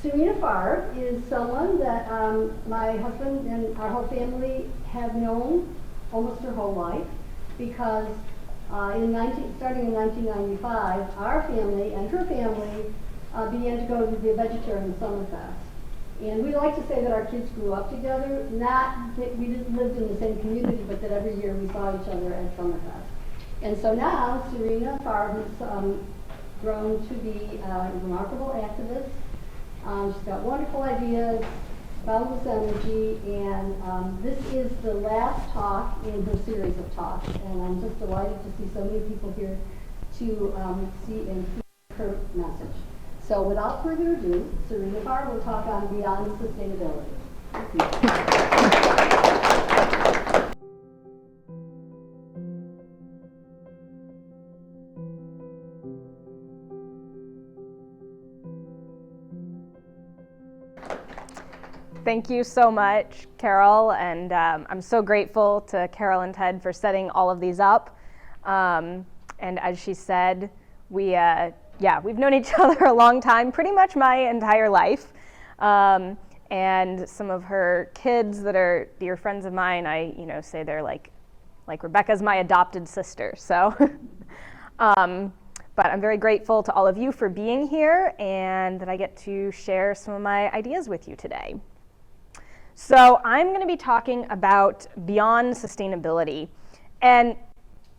Sarina Farb is someone that my husband and our whole family have known almost their whole life, because starting in 1995, our family and her family began to go to the Vegetarian Summerfest. And we like to say that our kids grew up together, not that we lived in the same community, but that every year we saw each other at Summerfest. And so now Sarina Farb has grown to be a remarkable activist. She's got wonderful ideas, boundless energy, and this is the last talk in her series of talks. And I'm just delighted to see so many people here to see and hear her message. So without further ado, Sarina Farb will talk on Beyond Sustainability. Thank you. Thank you so much, Carol, and I'm so grateful to Carol and Ted for setting all of these up. And as she said, we've known each other a long time, pretty much my entire life. And some of her kids that are dear friends of mine, I say they're like Rebecca's my adopted sister. So, but I'm very grateful to all of you for being here and that I get to share some of my ideas with you today. So I'm going to be talking about beyond sustainability. And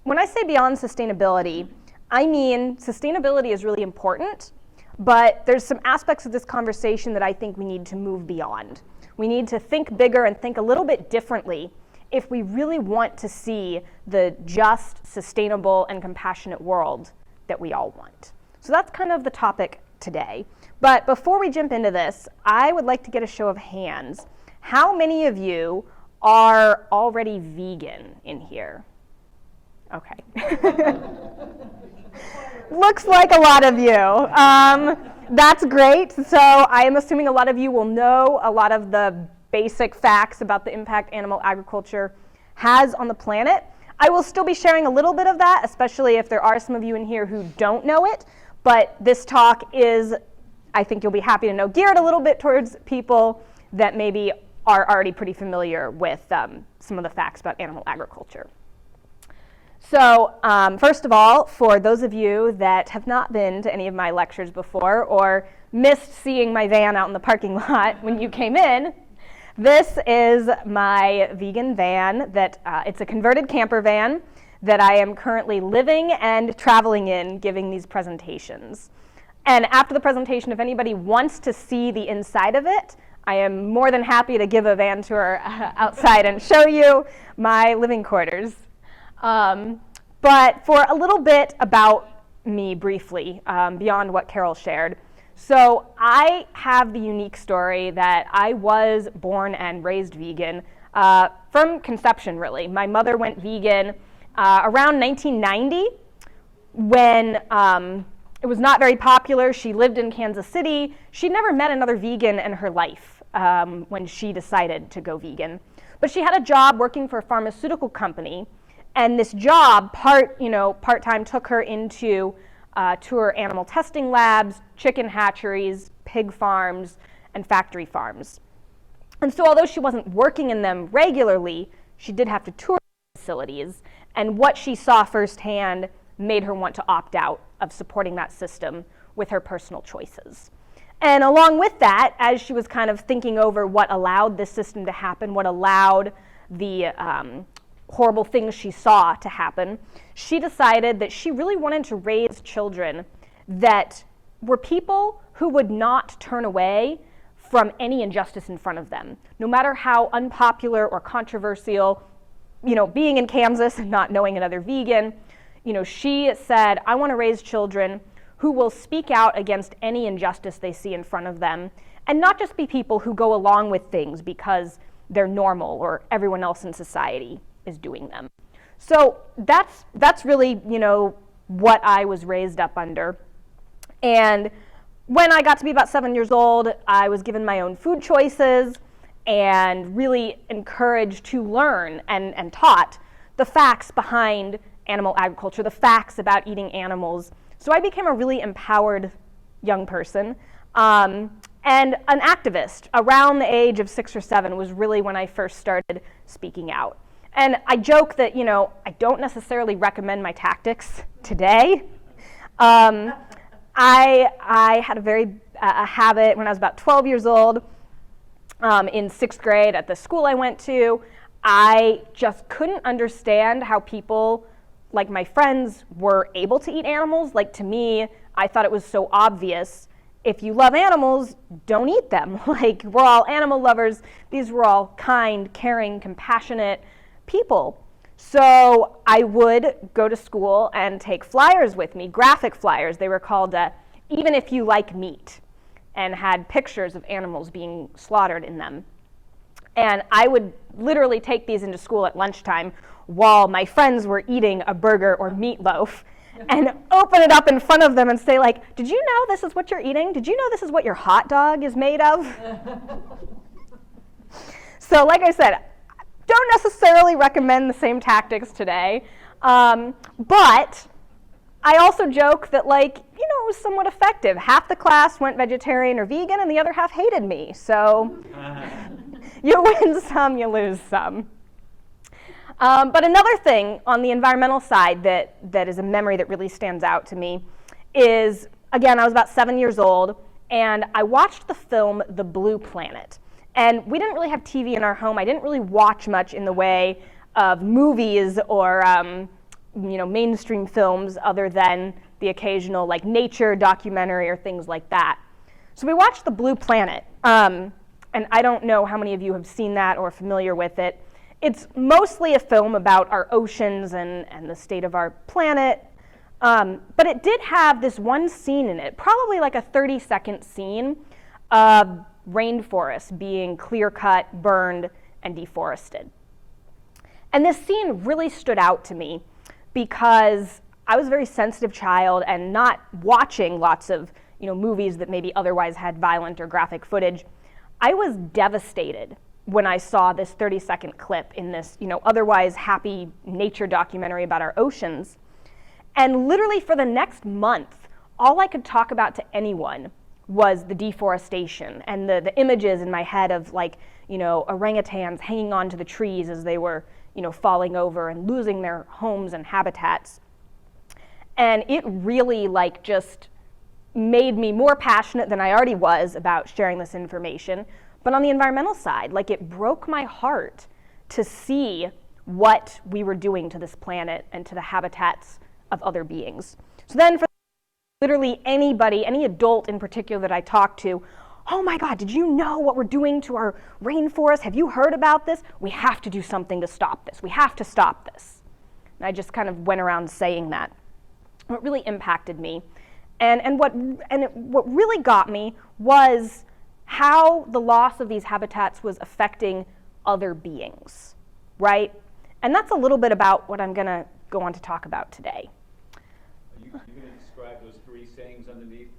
when I say beyond sustainability, I mean sustainability is really important, but there's some aspects of this conversation that I think we need to move beyond. We need to think bigger and think a little bit differently if we really want to see the just, sustainable, and compassionate world that we all want. So that's kind of the topic today. But before we jump into this, I would like to get a show of hands. How many of you are already vegan in here? Okay. Looks like a lot of you. That's great. So I am assuming a lot of you will know a lot of the basic facts about the impact animal agriculture has on the planet. I will still be sharing a little bit of that, especially if there are some of you in here who don't know it. But this talk is, I think you'll be happy to know, geared a little bit towards people that maybe are already pretty familiar with some of the facts about animal agriculture. So first of all, for those of you that have not been to any of my lectures before or missed seeing my van out in the parking lot when you came in, this is my vegan van that it's a converted camper van that I am currently living and traveling in giving these presentations. And after the presentation, if anybody wants to see the inside of it, I am more than happy to give a van tour outside and show you my living quarters. But for a little bit about me briefly, beyond what Carol shared. So I have the unique story that I was born and raised vegan from conception, really. My mother went vegan around 1990 when it was not very popular. She lived in Kansas City. She never met another vegan in her life when she decided to go vegan. But she had a job working for a pharmaceutical company, and this job part-time took her into tour animal testing labs, chicken hatcheries, pig farms, and factory farms. And so although she wasn't working in them regularly, she did have to tour facilities, and what she saw firsthand made her want to opt out of supporting that system with her personal choices. And along with that, as she was kind of thinking over what allowed this system to happen, what allowed the horrible things she saw to happen, she decided that she really wanted to raise children that were people who would not turn away from any injustice in front of them, no matter how unpopular or controversial, being in Kansas and not knowing another vegan, she said, I want to raise children who will speak out against any injustice they see in front of them, and not just be people who go along with things because they're normal or everyone else in society is doing them. So that's really, what I was raised up under. And when I got to be about 7 years old, I was given my own food choices and really encouraged to learn and taught the facts behind animal agriculture, the facts about eating animals. So I became a really empowered young person. and an activist. Around the age of 6 or 7 was really when I first started speaking out. And I joke that, I don't necessarily recommend my tactics today. I had a habit when I was about 12 years old, in 6th grade at the school I went to. I just couldn't understand how people, like my friends, were able to eat animals. Like, to me, I thought it was so obvious. If you love animals, don't eat them. Like, we're all animal lovers. These were all kind, caring, compassionate people. So I would go to school and take flyers with me, graphic flyers. They were called Even If You Like Meat, and had pictures of animals being slaughtered in them. And I would literally take these into school at lunchtime while my friends were eating a burger or meatloaf, and open it up in front of them and say, like, did you know this is what you're eating? Did you know this is what your hot dog is made of? So like I said, don't necessarily recommend the same tactics today, but I also joke that, it was somewhat effective. Half the class went vegetarian or vegan, and the other half hated me. So you win some, you lose some. But another thing on the environmental side that is a memory that really stands out to me is, again, I was about 7 years old, and I watched the film The Blue Planet. And we didn't really have TV in our home. I didn't really watch much in the way of movies or mainstream films, other than the occasional nature documentary or things like that. So we watched The Blue Planet, and I don't know how many of you have seen that or are familiar with it. It's mostly a film about our oceans and the state of our planet, but it did have this one scene in it, probably a 30-second scene of rainforests being clear-cut, burned, and deforested. And this scene really stood out to me because I was a very sensitive child, and not watching lots of movies that maybe otherwise had violent or graphic footage. I was devastated when I saw this 30-second clip in this, otherwise happy nature documentary about our oceans. And literally for the next month, all I could talk about to anyone was the deforestation and the images in my head of orangutans hanging onto the trees as they were, falling over and losing their homes and habitats. And it really just made me more passionate than I already was about sharing this information. But on the environmental side, it broke my heart to see what we were doing to this planet and to the habitats of other beings. So then for literally anybody, any adult in particular that I talked to, oh my God, did you know what we're doing to our rainforest? Have you heard about this? We have to do something to stop this. We have to stop this. And I just kind of went around saying that. What really impacted me, and what really got me was how the loss of these habitats was affecting other beings, right? And that's a little bit about what I'm going to go on to talk about today. Are you going to describe those 3 sayings underneath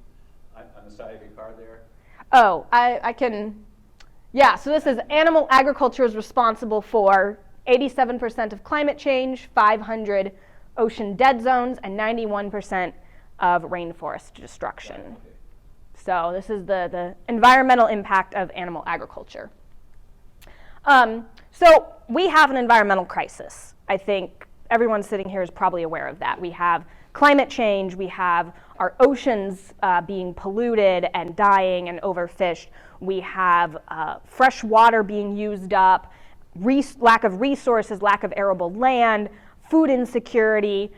on the side of your car there? Oh, I can. Yeah, so this is animal agriculture is responsible for 87% of climate change, 500 ocean dead zones, and 91% of rainforest destruction. Okay. So this is the environmental impact of animal agriculture. So we have an environmental crisis. I think everyone sitting here is probably aware of that. We have climate change, we have our oceans being polluted and dying and overfished. We have fresh water being used up, lack of resources, lack of arable land, food insecurity,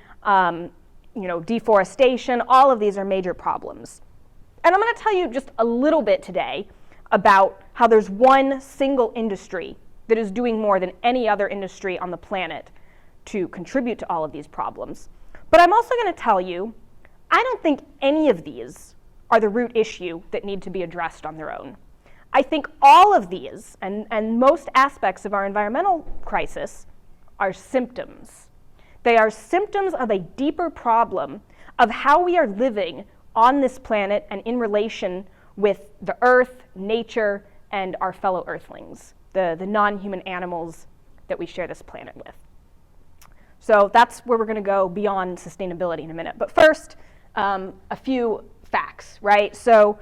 deforestation. All of these are major problems. And I'm going to tell you just a little bit today about how there's one single industry that is doing more than any other industry on the planet to contribute to all of these problems. But I'm also going to tell you, I don't think any of these are the root issue that need to be addressed on their own. I think all of these, and most aspects of our environmental crisis, are symptoms. They are symptoms of a deeper problem of how we are living on this planet and in relation with the earth, nature, and our fellow earthlings, the non-human animals that we share this planet with. So that's where we're going to go beyond sustainability in a minute. But first, a few facts, right? So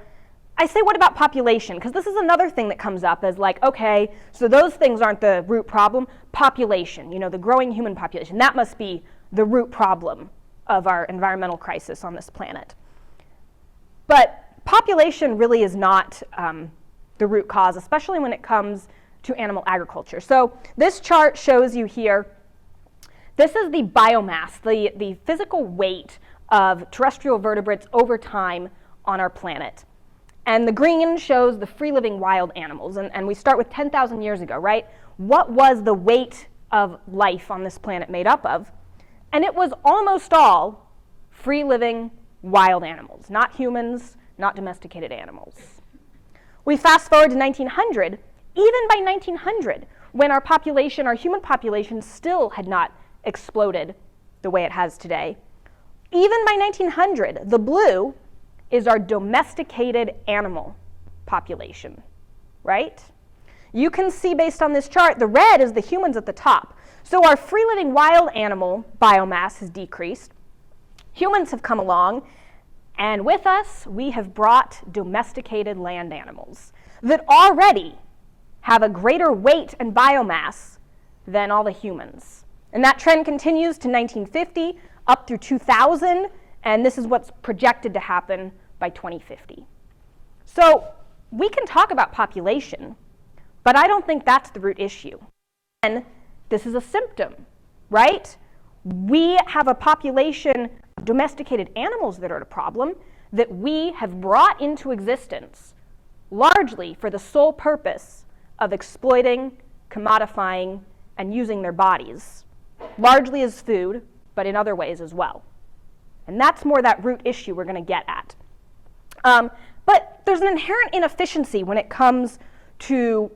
I say, what about population? Because this is another thing that comes up as like, okay, so those things aren't the root problem. Population, the growing human population, that must be the root problem of our environmental crisis on this planet. But population really is not the root cause, especially when it comes to animal agriculture. So this chart shows you here, this is the biomass, the physical weight of terrestrial vertebrates over time on our planet. And the green shows the free-living wild animals. And we start with 10,000 years ago, right? What was the weight of life on this planet made up of? And it was almost all free-living wild animals, not humans, not domesticated animals. We fast forward to 1900. Even by 1900, when our population, our human population, still had not exploded the way it has today, even by 1900, the blue is our domesticated animal population, right? You can see based on this chart, the red is the humans at the top. So our free-living wild animal biomass has decreased. Humans have come along, and with us, we have brought domesticated land animals that already have a greater weight and biomass than all the humans. And that trend continues to 1950, up through 2000, and this is what's projected to happen by 2050. So we can talk about population, but I don't think that's the root issue. And this is a symptom, right? We have a population of domesticated animals that are a problem that we have brought into existence largely for the sole purpose of exploiting, commodifying, and using their bodies, largely as food, but in other ways as well. And that's more that root issue we're going to get at. But there's an inherent inefficiency when it comes to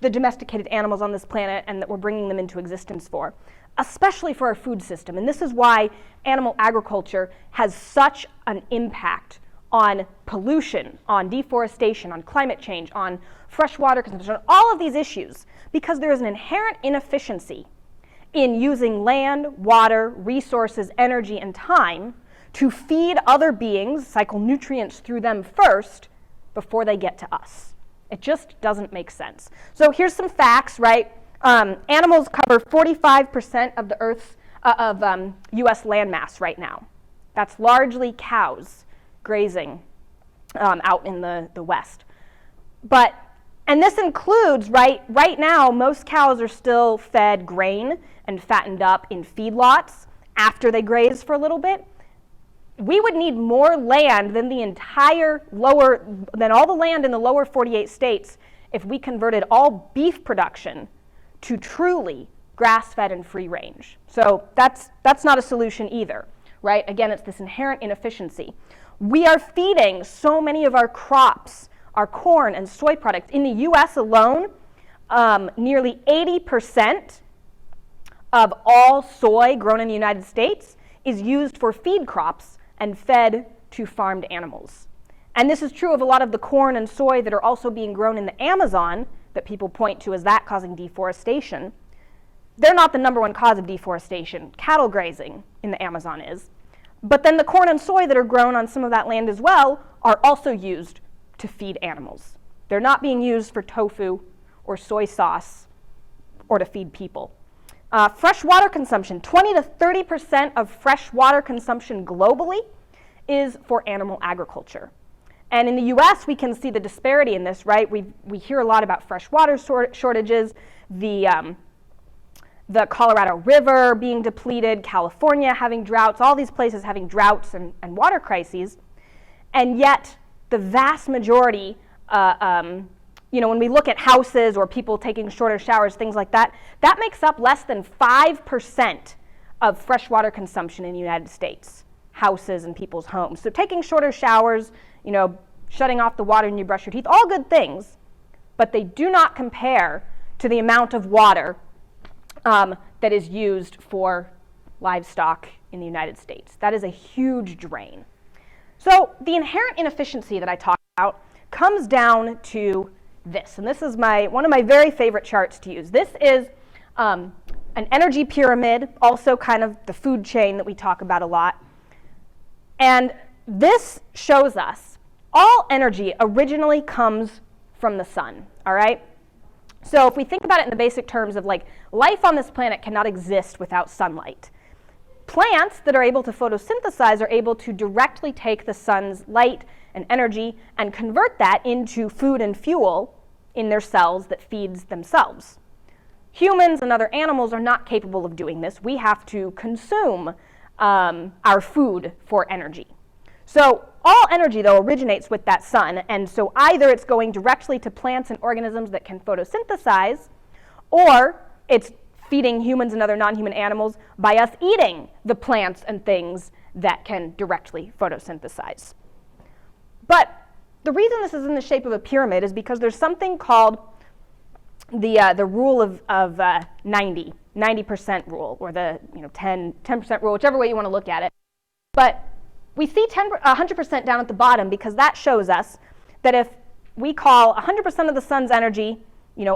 the domesticated animals on this planet and that we're bringing them into existence for, especially for our food system. And this is why animal agriculture has such an impact on pollution, on deforestation, on climate change, on freshwater consumption, on all of these issues, because there is an inherent inefficiency in using land, water, resources, energy, and time to feed other beings, cycle nutrients through them first before they get to us. It just doesn't make sense. So here's some facts, right? Animals cover 45% of the Earth's U.S. landmass right now. That's largely cows grazing out in the West. And this includes, right now, most cows are still fed grain and fattened up in feedlots after they graze for a little bit. We would need more land than all the land in the lower 48 states if we converted all beef production to truly grass-fed and free range. So that's not a solution either, right? Again, it's this inherent inefficiency. We are feeding so many of our crops, our corn and soy products. In the US alone, nearly 80% of all soy grown in the United States is used for feed crops and fed to farmed animals. And this is true of a lot of the corn and soy that are also being grown in the Amazon that people point to as that causing deforestation. They're not the number one cause of deforestation. Cattle grazing in the Amazon is. But then the corn and soy that are grown on some of that land as well are also used to feed animals. They're not being used for tofu or soy sauce or to feed people. Fresh water consumption, 20 to 30% of fresh water consumption globally is for animal agriculture. And in the US, we can see the disparity in this, right? We hear a lot about fresh water shortages, the Colorado River being depleted, California having droughts, all these places having droughts and water crises. And yet, the vast majority, when we look at houses or people taking shorter showers, things like that, that makes up less than 5% of freshwater consumption in the United States, houses and people's homes. So taking shorter showers, shutting off the water when you brush your teeth, all good things, but they do not compare to the amount of water that is used for livestock in the United States. That is a huge drain. So the inherent inefficiency that I talked about comes down to this, and this is one of my very favorite charts to use. This is an energy pyramid, also kind of the food chain that we talk about a lot. And this shows us all energy originally comes from the sun, all right? So if we think about it in the basic terms of like life on this planet cannot exist without sunlight. Plants that are able to photosynthesize are able to directly take the sun's light and energy and convert that into food and fuel in their cells that feeds themselves. Humans and other animals are not capable of doing this. We have to consume our food for energy. So all energy, though, originates with that sun, and so either it's going directly to plants and organisms that can photosynthesize, or it's feeding humans and other non-human animals by us eating the plants and things that can directly photosynthesize. But the reason this is in the shape of a pyramid is because there's something called the rule of 90% rule, or the 10% rule, whichever way you want to look at it. But we see 100% down at the bottom because that shows us that if we call 100% of the sun's energy,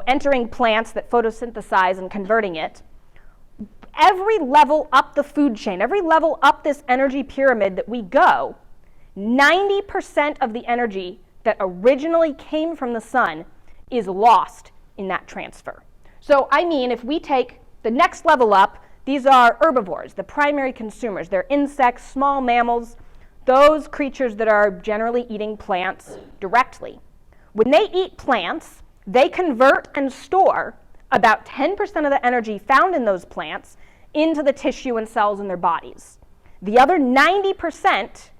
entering plants that photosynthesize and converting it, every level up the food chain, every level up this energy pyramid that we go, 90% of the energy that originally came from the sun is lost in that transfer. So I mean, if we take the next level up, these are herbivores, the primary consumers. They're insects, small mammals, those creatures that are generally eating plants directly. When they eat plants, they convert and store about 10% of the energy found in those plants into the tissue and cells in their bodies. The other 90%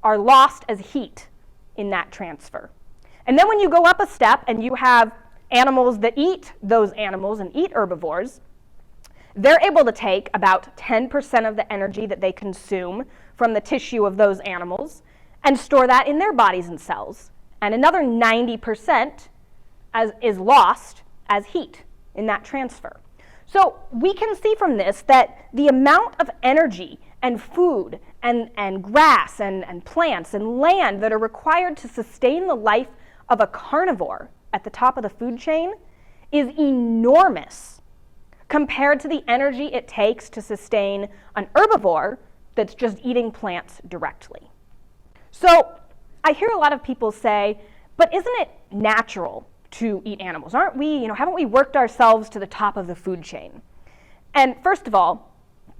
are lost as heat in that transfer. And then when you go up a step and you have animals that eat those animals and eat herbivores, they're able to take about 10% of the energy that they consume from the tissue of those animals and store that in their bodies and cells. And another 90% is lost as heat in that transfer. So we can see from this that the amount of energy and food and grass and plants and land that are required to sustain the life of a carnivore at the top of the food chain is enormous compared to the energy it takes to sustain an herbivore that's just eating plants directly. So I hear a lot of people say, but isn't it natural to eat animals? Aren't we, haven't we worked ourselves to the top of the food chain? And first of all,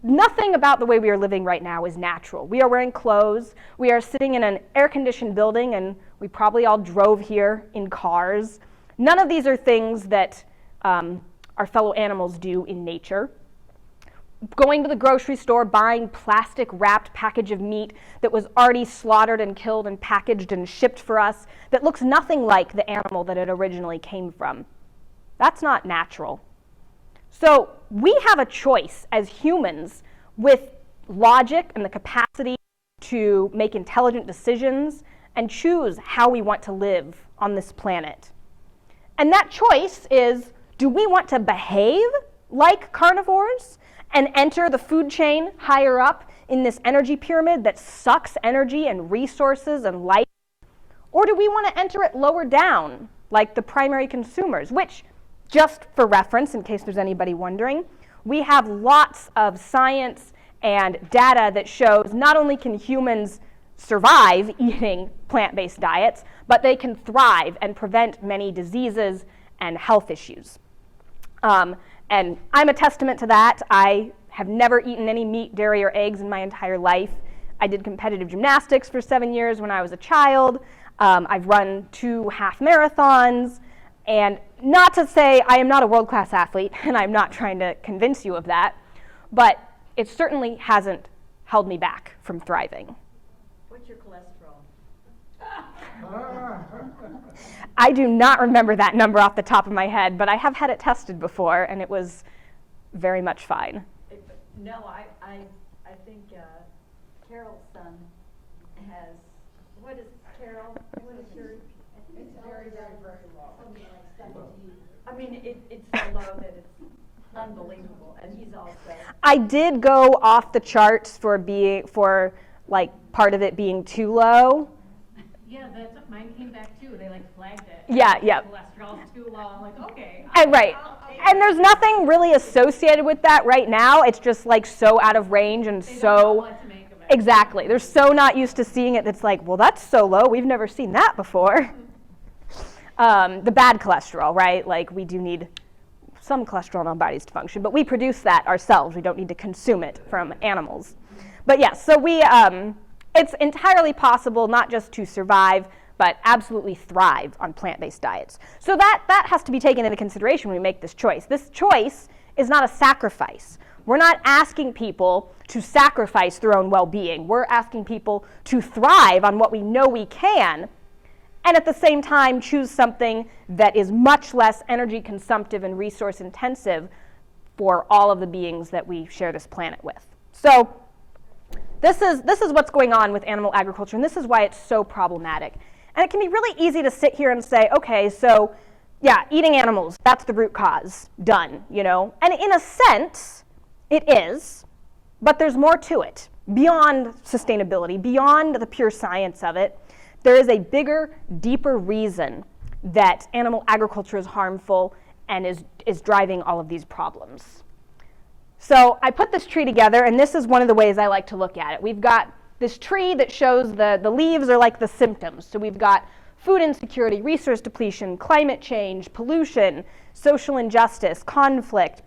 nothing about the way we are living right now is natural. We are wearing clothes, we are sitting in an air-conditioned building, and we probably all drove here in cars. None of these are things that our fellow animals do in nature. Going to the grocery store, buying plastic-wrapped package of meat that was already slaughtered and killed and packaged and shipped for us that looks nothing like the animal that it originally came from. That's not natural. So we have a choice as humans with logic and the capacity to make intelligent decisions and choose how we want to live on this planet. And that choice is, do we want to behave like carnivores and enter the food chain higher up in this energy pyramid that sucks energy and resources and life? Or do we want to enter it lower down, like the primary consumers, which, just for reference, in case there's anybody wondering, we have lots of science and data that shows not only can humans survive eating plant-based diets, but they can thrive and prevent many diseases and health issues. And I'm a testament to that. I have never eaten any meat, dairy, or eggs in my entire life. I did competitive gymnastics for 7 years when I was a child. I've run 2 half marathons. And not to say I am not a world-class athlete, and I'm not trying to convince you of that, but it certainly hasn't held me back from thriving. What's your cholesterol? I do not remember that number off the top of my head, but I have had it tested before, and it was very much fine. No, I think Carol's son has, what is Carol? What is your? It's very, very, very low. Something like 17. I mean, it's so low that it's unbelievable, and he's also. I did go off the charts for part of it being too low. Yeah, mine came back too. They flagged it. Yeah. Cholesterol's too low. I'm like, okay. And right. And there's nothing really associated with that right now. It's just so out of range and They don't know so what to make of Exactly. They're so not used to seeing it. It's like, well, that's so low. We've never seen that before. The bad cholesterol, right? Like, we do need some cholesterol in our bodies to function, but we produce that ourselves. We don't need to consume it from animals. But yes, so it's entirely possible not just to survive, but absolutely thrive on plant-based diets. So that has to be taken into consideration when we make this choice. This choice is not a sacrifice. We're not asking people to sacrifice their own well-being. We're asking people to thrive on what we know we can, and at the same time choose something that is much less energy consumptive and resource intensive for all of the beings that we share this planet with. So this is what's going on with animal agriculture, and this is why it's so problematic. And it can be really easy to sit here and say, okay, so yeah, eating animals, that's the root cause, done, you know? And in a sense, it is, but there's more to it. Beyond sustainability, beyond the pure science of it, there is a bigger, deeper reason that animal agriculture is harmful and is driving all of these problems. So I put this tree together, and this is one of the ways I like to look at it. We've got this tree that shows the leaves are like the symptoms. So we've got food insecurity, resource depletion, climate change, pollution, social injustice, conflict.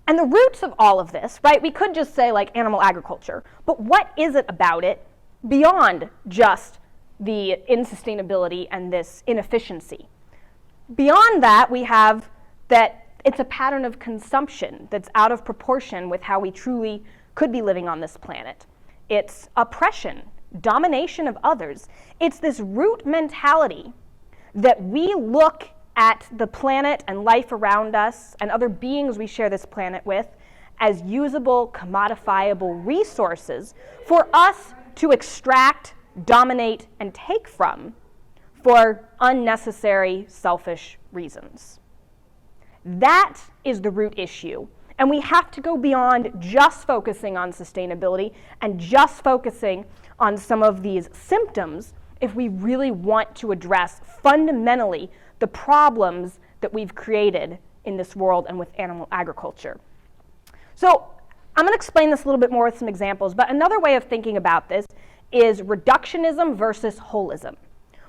And the roots of all of this, right, we could just say like animal agriculture, but what is it about it beyond just the insustainability and this inefficiency? Beyond that, we have that it's a pattern of consumption that's out of proportion with how we truly could be living on this planet. It's oppression, domination of others. It's this root mentality that we look at the planet and life around us and other beings we share this planet with as usable, commodifiable resources for us to extract, dominate, and take from for unnecessary, selfish reasons. That is the root issue. And we have to go beyond just focusing on sustainability and just focusing on some of these symptoms if we really want to address fundamentally the problems that we've created in this world and with animal agriculture. So I'm going to explain this a little bit more with some examples, but another way of thinking about this is reductionism versus holism.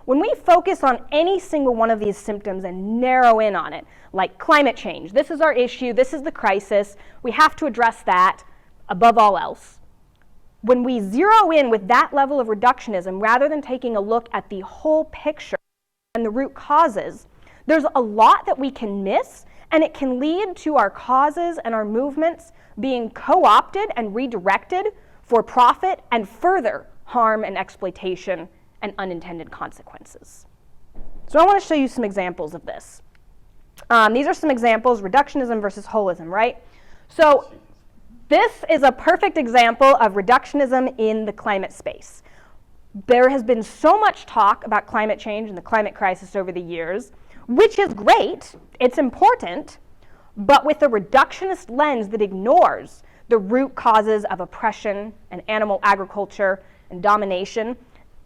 When we focus on any single one of these symptoms and narrow in on it, like climate change, this is our issue, this is the crisis, we have to address that above all else. When we zero in with that level of reductionism, rather than taking a look at the whole picture and the root causes, there's a lot that we can miss, and it can lead to our causes and our movements being co-opted and redirected for profit and further harm and exploitation and unintended consequences. So I want to show you some examples of this. These are some examples, reductionism versus holism, right? So this is a perfect example of reductionism in the climate space. There has been so much talk about climate change and the climate crisis over the years, which is great, it's important, but with a reductionist lens that ignores the root causes of oppression and animal agriculture and domination.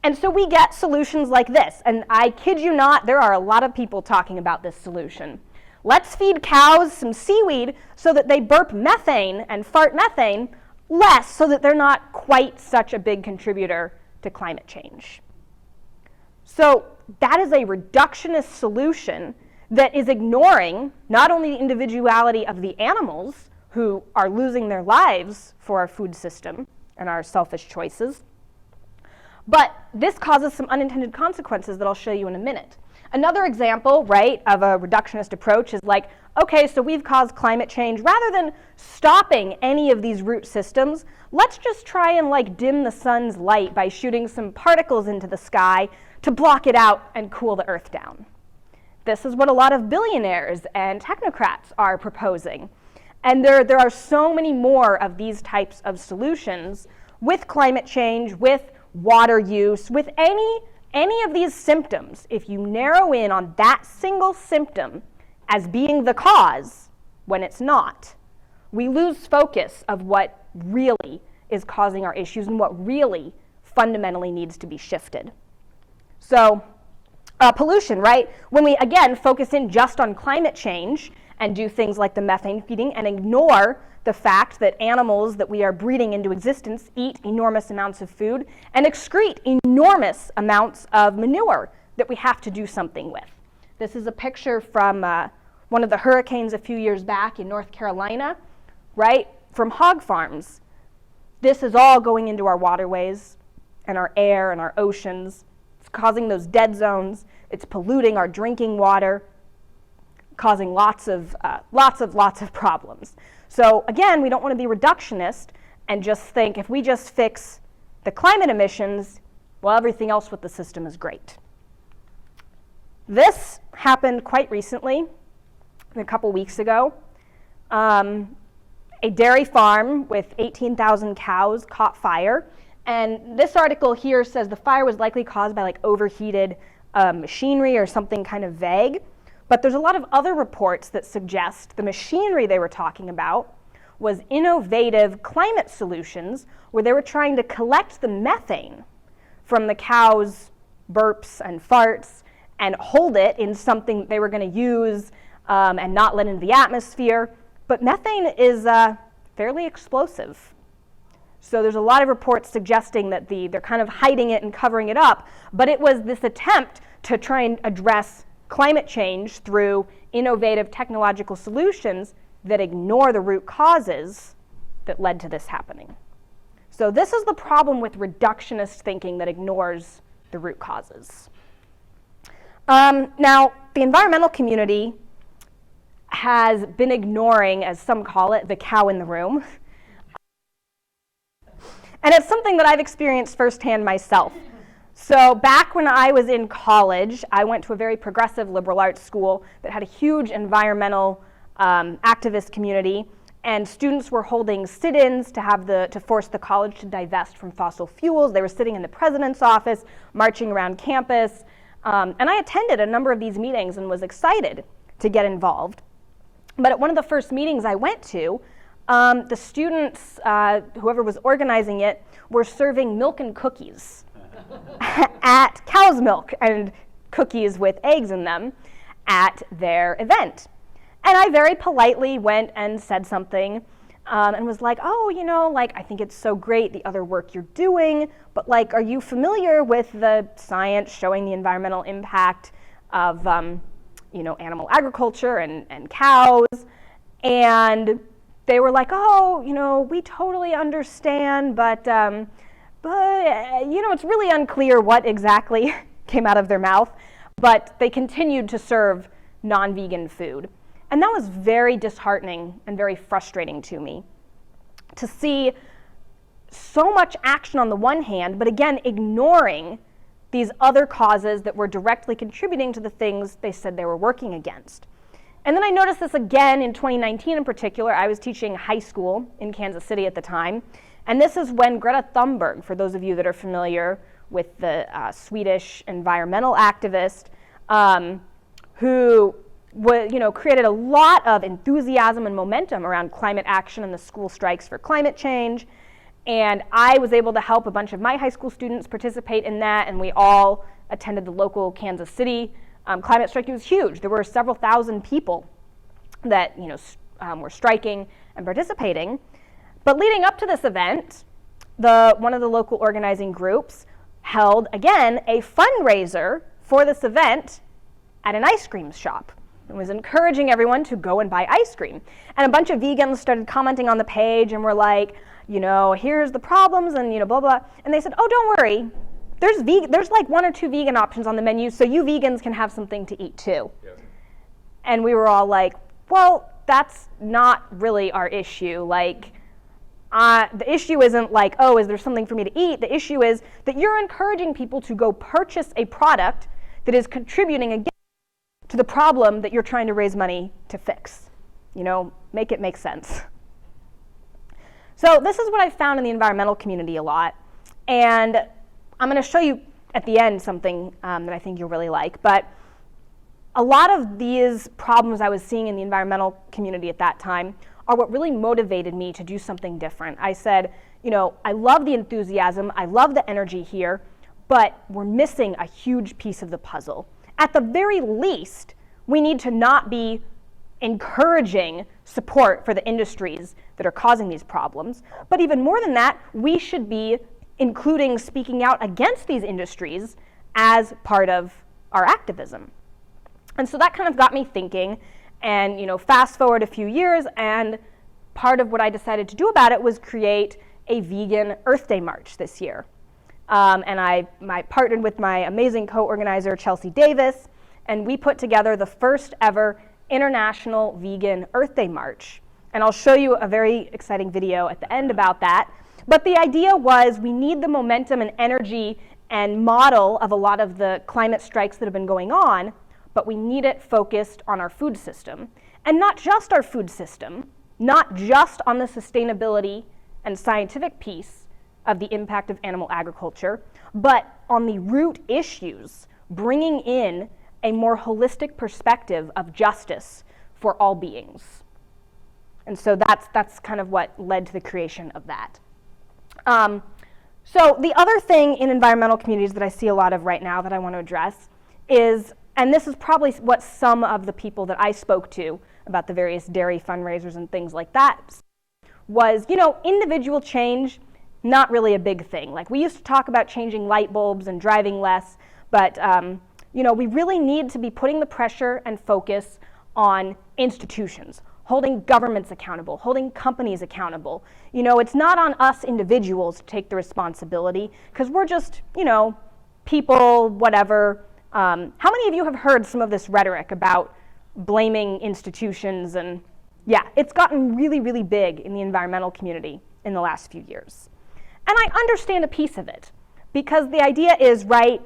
And so we get solutions like this, and I kid you not, there are a lot of people talking about this solution. Let's feed cows some seaweed so that they burp methane and fart methane less so that they're not quite such a big contributor to climate change. So that is a reductionist solution that is ignoring not only the individuality of the animals who are losing their lives for our food system and our selfish choices, but this causes some unintended consequences that I'll show you in a minute. Another example, right, of a reductionist approach is like, okay, so we've caused climate change. Rather than stopping any of these root systems, let's just try and like dim the sun's light by shooting some particles into the sky to block it out and cool the earth down. This is what a lot of billionaires and technocrats are proposing. And there are so many more of these types of solutions with climate change, with water use, with any of these symptoms. If you narrow in on that single symptom as being the cause when it's not, we lose focus of what really is causing our issues and what really fundamentally needs to be shifted. So pollution, right? When we, again, focus in just on climate change and do things like the methane feeding and ignore the fact that animals that we are breeding into existence eat enormous amounts of food and excrete enormous amounts of manure that we have to do something with. This is a picture from one of the hurricanes a few years back in North Carolina, right? From hog farms. This is all going into our waterways and our air and our oceans. It's causing those dead zones. It's polluting our drinking water, causing lots of problems. So again, we don't want to be reductionist and just think if we just fix the climate emissions, well, everything else with the system is great. This happened quite recently, a couple weeks ago. A dairy farm with 18,000 cows caught fire. And this article here says the fire was likely caused by like overheated machinery or something kind of vague. But there's a lot of other reports that suggest the machinery they were talking about was innovative climate solutions where they were trying to collect the methane from the cows' burps and farts and hold it in something they were going to use and not let into the atmosphere. But methane is fairly explosive. So there's a lot of reports suggesting that they're kind of hiding it and covering it up, but it was this attempt to try and address climate change through innovative technological solutions that ignore the root causes that led to this happening. So this is the problem with reductionist thinking that ignores the root causes. Now, the environmental community has been ignoring, as some call it, the cow in the room. And it's something that I've experienced firsthand myself. So back when I was in college, I went to a very progressive liberal arts school that had a huge environmental activist community, and students were holding sit-ins to force the college to divest from fossil fuels. They were sitting in the president's office, marching around campus, and I attended a number of these meetings and was excited to get involved. But at one of the first meetings I went to, the students, whoever was organizing it, were serving milk and cookies at cow's milk and cookies with eggs in them at their event. And I very politely went and said something and was like, oh, I think it's so great the other work you're doing, but are you familiar with the science showing the environmental impact of animal agriculture and cows? And they were like, oh, we totally understand, but it's really unclear what exactly came out of their mouth. But they continued to serve non-vegan food. And that was very disheartening and very frustrating to me to see so much action on the one hand, but again, ignoring these other causes that were directly contributing to the things they said they were working against. And then I noticed this again in 2019 in particular. I was teaching high school in Kansas City at the time. And this is when Greta Thunberg, for those of you that are familiar with the Swedish environmental activist, who created a lot of enthusiasm and momentum around climate action and the school strikes for climate change. And I was able to help a bunch of my high school students participate in that, and we all attended the local Kansas City climate strike. It was huge. There were several thousand people that were striking and participating. But leading up to this event, one of the local organizing groups held, again, a fundraiser for this event at an ice cream shop. It was encouraging everyone to go and buy ice cream. And a bunch of vegans started commenting on the page and were like, here's the problems and blah, blah. And they said, oh, don't worry. There's like 1 or 2 vegan options on the menu, so you vegans can have something to eat too. Yeah. And we were all like, well, that's not really our issue. The issue isn't like, oh, is there something for me to eat? The issue is that you're encouraging people to go purchase a product that is contributing again to the problem that you're trying to raise money to fix. Make it make sense. So this is what I've found in the environmental community a lot. And I'm going to show you at the end something that I think you'll really like. But a lot of these problems I was seeing in the environmental community at that time are what really motivated me to do something different. I said, I love the enthusiasm, I love the energy here, but we're missing a huge piece of the puzzle. At the very least, we need to not be encouraging support for the industries that are causing these problems. But even more than that, we should be including speaking out against these industries as part of our activism. And so that kind of got me thinking, and fast forward a few years, and part of what I decided to do about it was create a vegan Earth Day March this year. And I partnered with my amazing co-organizer, Chelsea Davis, and we put together the first ever International Vegan Earth Day March. And I'll show you a very exciting video at the end about that. But the idea was we need the momentum and energy and model of a lot of the climate strikes that have been going on, but we need it focused on our food system. And not just our food system, not just on the sustainability and scientific piece of the impact of animal agriculture, but on the root issues, bringing in a more holistic perspective of justice for all beings. And so that's kind of what led to the creation of that. So the other thing in environmental communities that I see a lot of right now that I want to address is, and this is probably what some of the people that I spoke to about the various dairy fundraisers and things like that was, individual change, not really a big thing. Like, we used to talk about changing light bulbs and driving less, but we really need to be putting the pressure and focus on institutions, holding governments accountable, holding companies accountable. It's not on us individuals to take the responsibility, because we're just, people, whatever. How many of you have heard some of this rhetoric about blaming institutions? And yeah, it's gotten really, really big in the environmental community in the last few years. And I understand a piece of it, because the idea is, right,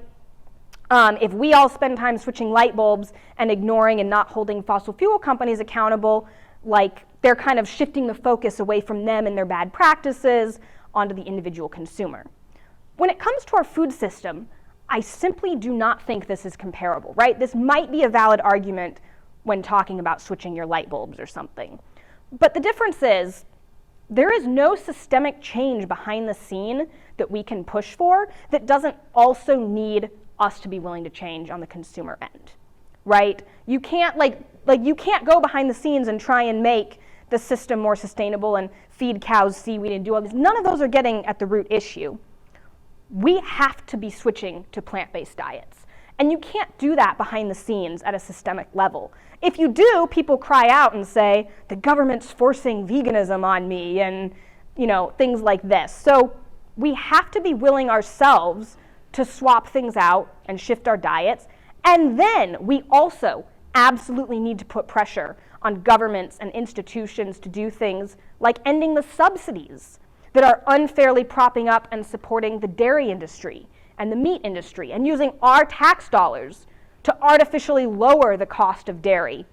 if we all spend time switching light bulbs and ignoring and not holding fossil fuel companies accountable, like, they're kind of shifting the focus away from them and their bad practices onto the individual consumer. When it comes to our food system, I simply do not think this is comparable, right? This might be a valid argument when talking about switching your light bulbs or something. But the difference is, there is no systemic change behind the scene that we can push for that doesn't also need us to be willing to change on the consumer end, right? You can't you can't go behind the scenes and try and make the system more sustainable and feed cows seaweed and do all this. None of those are getting at the root issue. We have to be switching to plant-based diets. And you can't do that behind the scenes at a systemic level. If you do, people cry out and say, the government's forcing veganism on me, and things like this. So we have to be willing ourselves to swap things out and shift our diets. And then we also absolutely need to put pressure on governments and institutions to do things like ending the subsidies that are unfairly propping up and supporting the dairy industry and the meat industry, and using our tax dollars to artificially lower the cost of dairy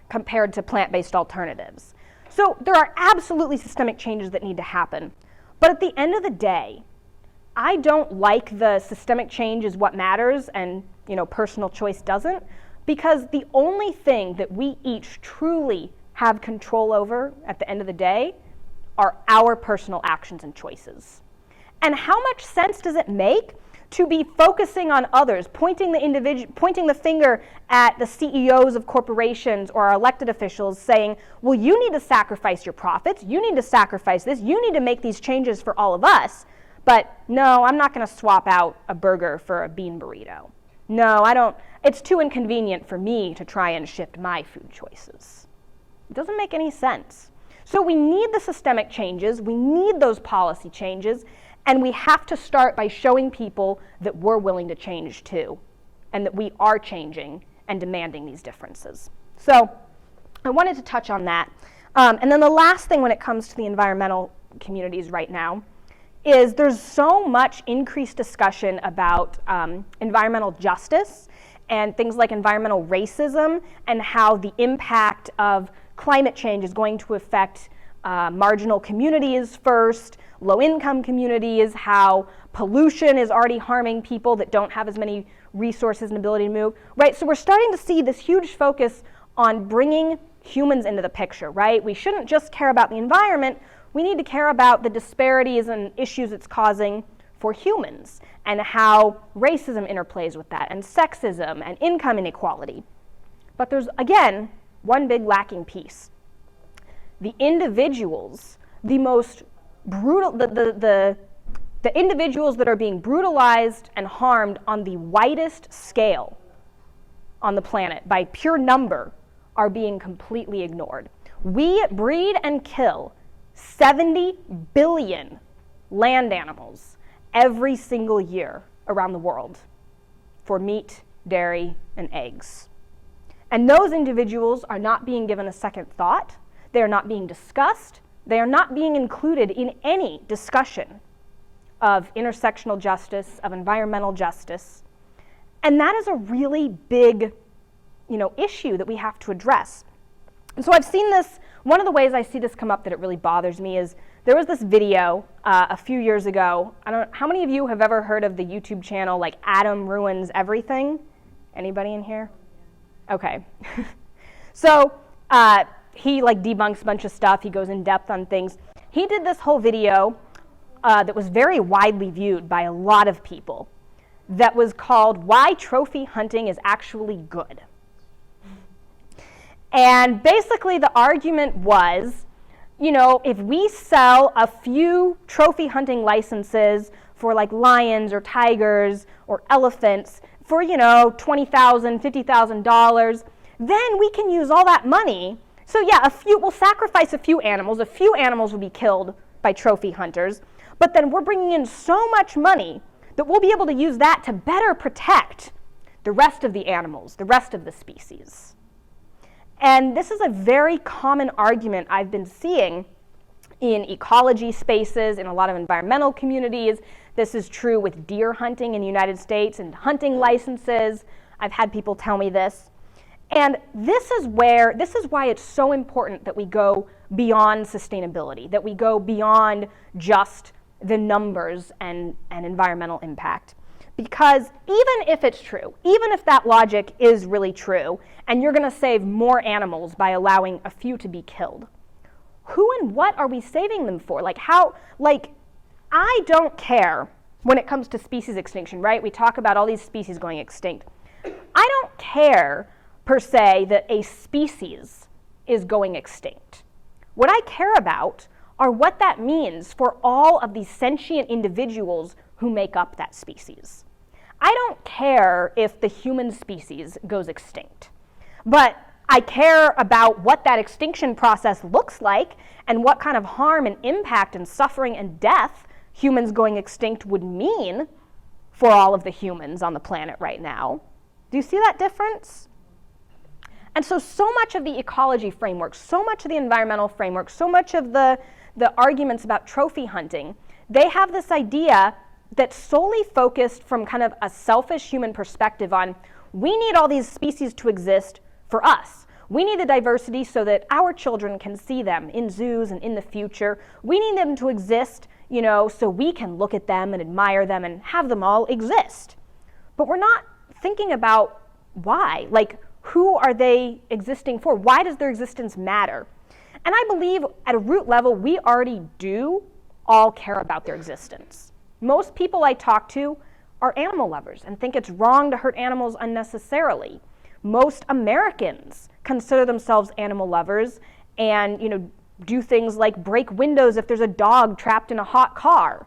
compared to plant-based alternatives. So there are absolutely systemic changes that need to happen. But at the end of the day, I don't like the systemic change is what matters and personal choice doesn't, because the only thing that we each truly have control over at the end of the day are our personal actions and choices. And how much sense does it make to be focusing on others, pointing the finger at the CEOs of corporations or our elected officials, saying, well, you need to sacrifice your profits, you need to sacrifice this, you need to make these changes for all of us, but no, I'm not going to swap out a burger for a bean burrito. No, I don't. It's too inconvenient for me to try and shift my food choices. It doesn't make any sense. So we need the systemic changes, we need those policy changes, and we have to start by showing people that we're willing to change too, and that we are changing and demanding these differences. So I wanted to touch on that. And then the last thing when it comes to the environmental communities right now is there's so much increased discussion about environmental justice and things like environmental racism and how the impact of climate change is going to affect marginal communities first, low-income communities, how pollution is already harming people that don't have as many resources and ability to move, right? So we're starting to see this huge focus on bringing humans into the picture, right? We shouldn't just care about the environment, we need to care about the disparities and issues it's causing for humans and how racism interplays with that, and sexism and income inequality. But there's, again, one big lacking piece. The individuals, the most brutal, the individuals that are being brutalized and harmed on the widest scale on the planet by pure number are being completely ignored. We breed and kill 70 billion land animals every single year around the world for meat, dairy, and eggs. And those individuals are not being given a second thought. They are not being discussed. They are not being included in any discussion of intersectional justice, of environmental justice. And that is a really big, issue that we have to address. And so I've seen this, one of the ways I see this come up that it really bothers me is there was this video a few years ago. I don't know, how many of you have ever heard of the YouTube channel like Adam Ruins Everything? Anybody in here? Okay. So he debunks a bunch of stuff. He goes in depth on things. He did this whole video that was very widely viewed by a lot of people that was called Why Trophy Hunting is Actually Good. And basically the argument was, if we sell a few trophy hunting licenses for like lions or tigers or elephants for, $20,000, $50,000, then we can use all that money. So yeah, we'll sacrifice a few animals will be killed by trophy hunters, but then we're bringing in so much money that we'll be able to use that to better protect the rest of the animals, the rest of the species. And this is a very common argument I've been seeing in ecology spaces, in a lot of environmental communities. This is true with deer hunting in the United States and hunting licenses. I've had people tell me this. And this is why it's so important that we go beyond sustainability, that we go beyond just the numbers and environmental impact. Because even if it's true, even if that logic is really true, and you're going to save more animals by allowing a few to be killed, who and what are we saving them for? I don't care when it comes to species extinction, right? We talk about all these species going extinct. I don't care, per se, that a species is going extinct. What I care about are what that means for all of these sentient individuals who make up that species. I don't care if the human species goes extinct, but I care about what that extinction process looks like and what kind of harm and impact and suffering and death humans going extinct would mean for all of the humans on the planet right now. Do you see that difference? And so much of the ecology framework, so much of the environmental framework, so much of the arguments about trophy hunting, they have this idea that's solely focused from kind of a selfish human perspective on, we need all these species to exist for us. We need the diversity so that our children can see them in zoos and in the future. We need them to exist, so we can look at them and admire them and have them all exist. But we're not thinking about why. Who are they existing for? Why does their existence matter? And I believe at a root level, we already do all care about their existence. Most people I talk to are animal lovers and think it's wrong to hurt animals unnecessarily. Most Americans consider themselves animal lovers and, do things like break windows if there's a dog trapped in a hot car,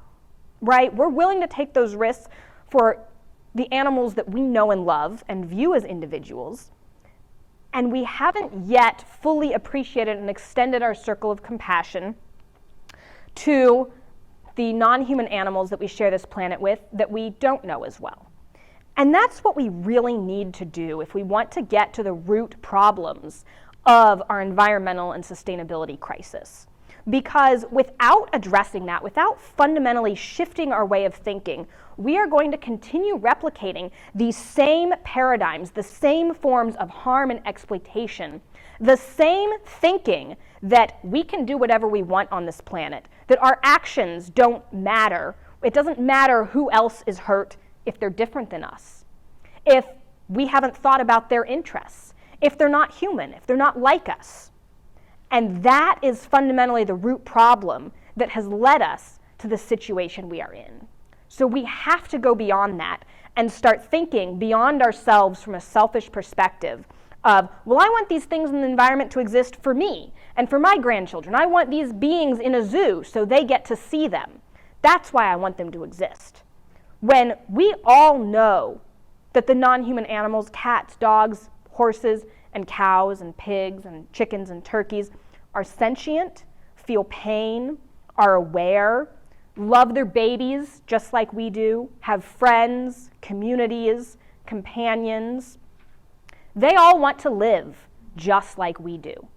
right? We're willing to take those risks for the animals that we know and love and view as individuals. And we haven't yet fully appreciated and extended our circle of compassion to the non-human animals that we share this planet with that we don't know as well. And that's what we really need to do if we want to get to the root problems of our environmental and sustainability crisis. Because without addressing that, without fundamentally shifting our way of thinking, we are going to continue replicating these same paradigms, the same forms of harm and exploitation, the same thinking that we can do whatever we want on this planet, that our actions don't matter. It doesn't matter who else is hurt if they're different than us, if we haven't thought about their interests, if they're not human, if they're not like us. And that is fundamentally the root problem that has led us to the situation we are in. So we have to go beyond that and start thinking beyond ourselves from a selfish perspective of, well, I want these things in the environment to exist for me and for my grandchildren. I want these beings in a zoo so they get to see them. That's why I want them to exist. When we all know that the non-human animals, cats, dogs, horses, and cows, and pigs, and chickens, and turkeys, are sentient, feel pain, are aware, love their babies just like we do, have friends, communities, companions. They all want to live just like we do.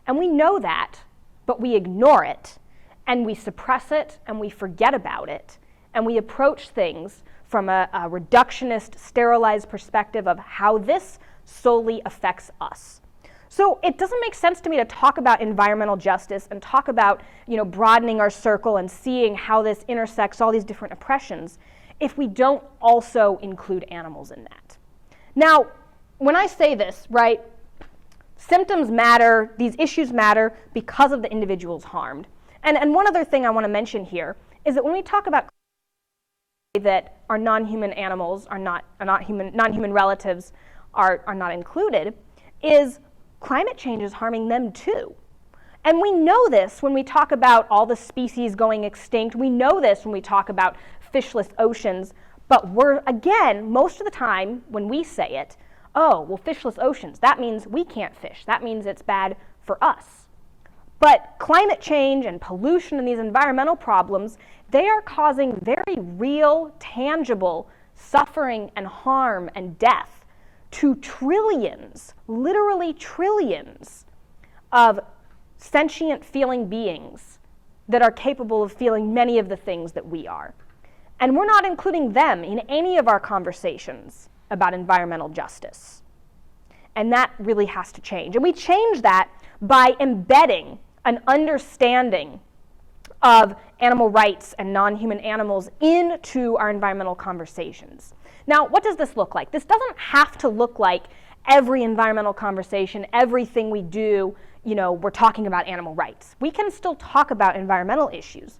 And we know that, but we ignore it, and we suppress it, and we forget about it, and we approach things from a reductionist, sterilized perspective of how this solely affects us. So it doesn't make sense to me to talk about environmental justice and talk about, broadening our circle and seeing how this intersects all these different oppressions if we don't also include animals in that. Now, when I say this, right, symptoms matter, these issues matter because of the individuals harmed. And one other thing I want to mention here is that when we talk about that our non-human animals are non-human relatives are not included, is climate change is harming them too. And we know this when we talk about all the species going extinct. We know this when we talk about fishless oceans. But again, most of the time when we say it, oh, well, fishless oceans, that means we can't fish. That means it's bad for us. But climate change and pollution and these environmental problems, they are causing very real, tangible suffering and harm and death to trillions, literally trillions, of sentient feeling beings that are capable of feeling many of the things that we are. And we're not including them in any of our conversations about environmental justice. And that really has to change. And we change that by embedding an understanding of animal rights and non-human animals into our environmental conversations. Now, what does this look like? This doesn't have to look like every environmental conversation, everything we do, we're talking about animal rights. We can still talk about environmental issues.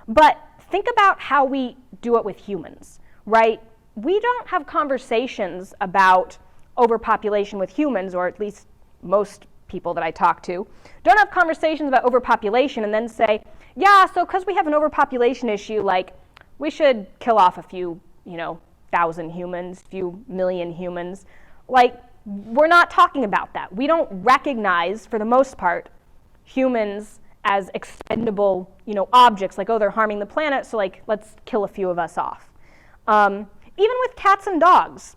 But think about how we do it with humans, right? We don't have conversations about overpopulation with humans, or at least most people that I talk to, don't have conversations about overpopulation and then say, yeah, so because we have an overpopulation issue, we should kill off a few, 1,000 humans, few million humans. We're not talking about that. We don't recognize, for the most part, humans as expendable, objects, they're harming the planet, so let's kill a few of us off. Even with cats and dogs,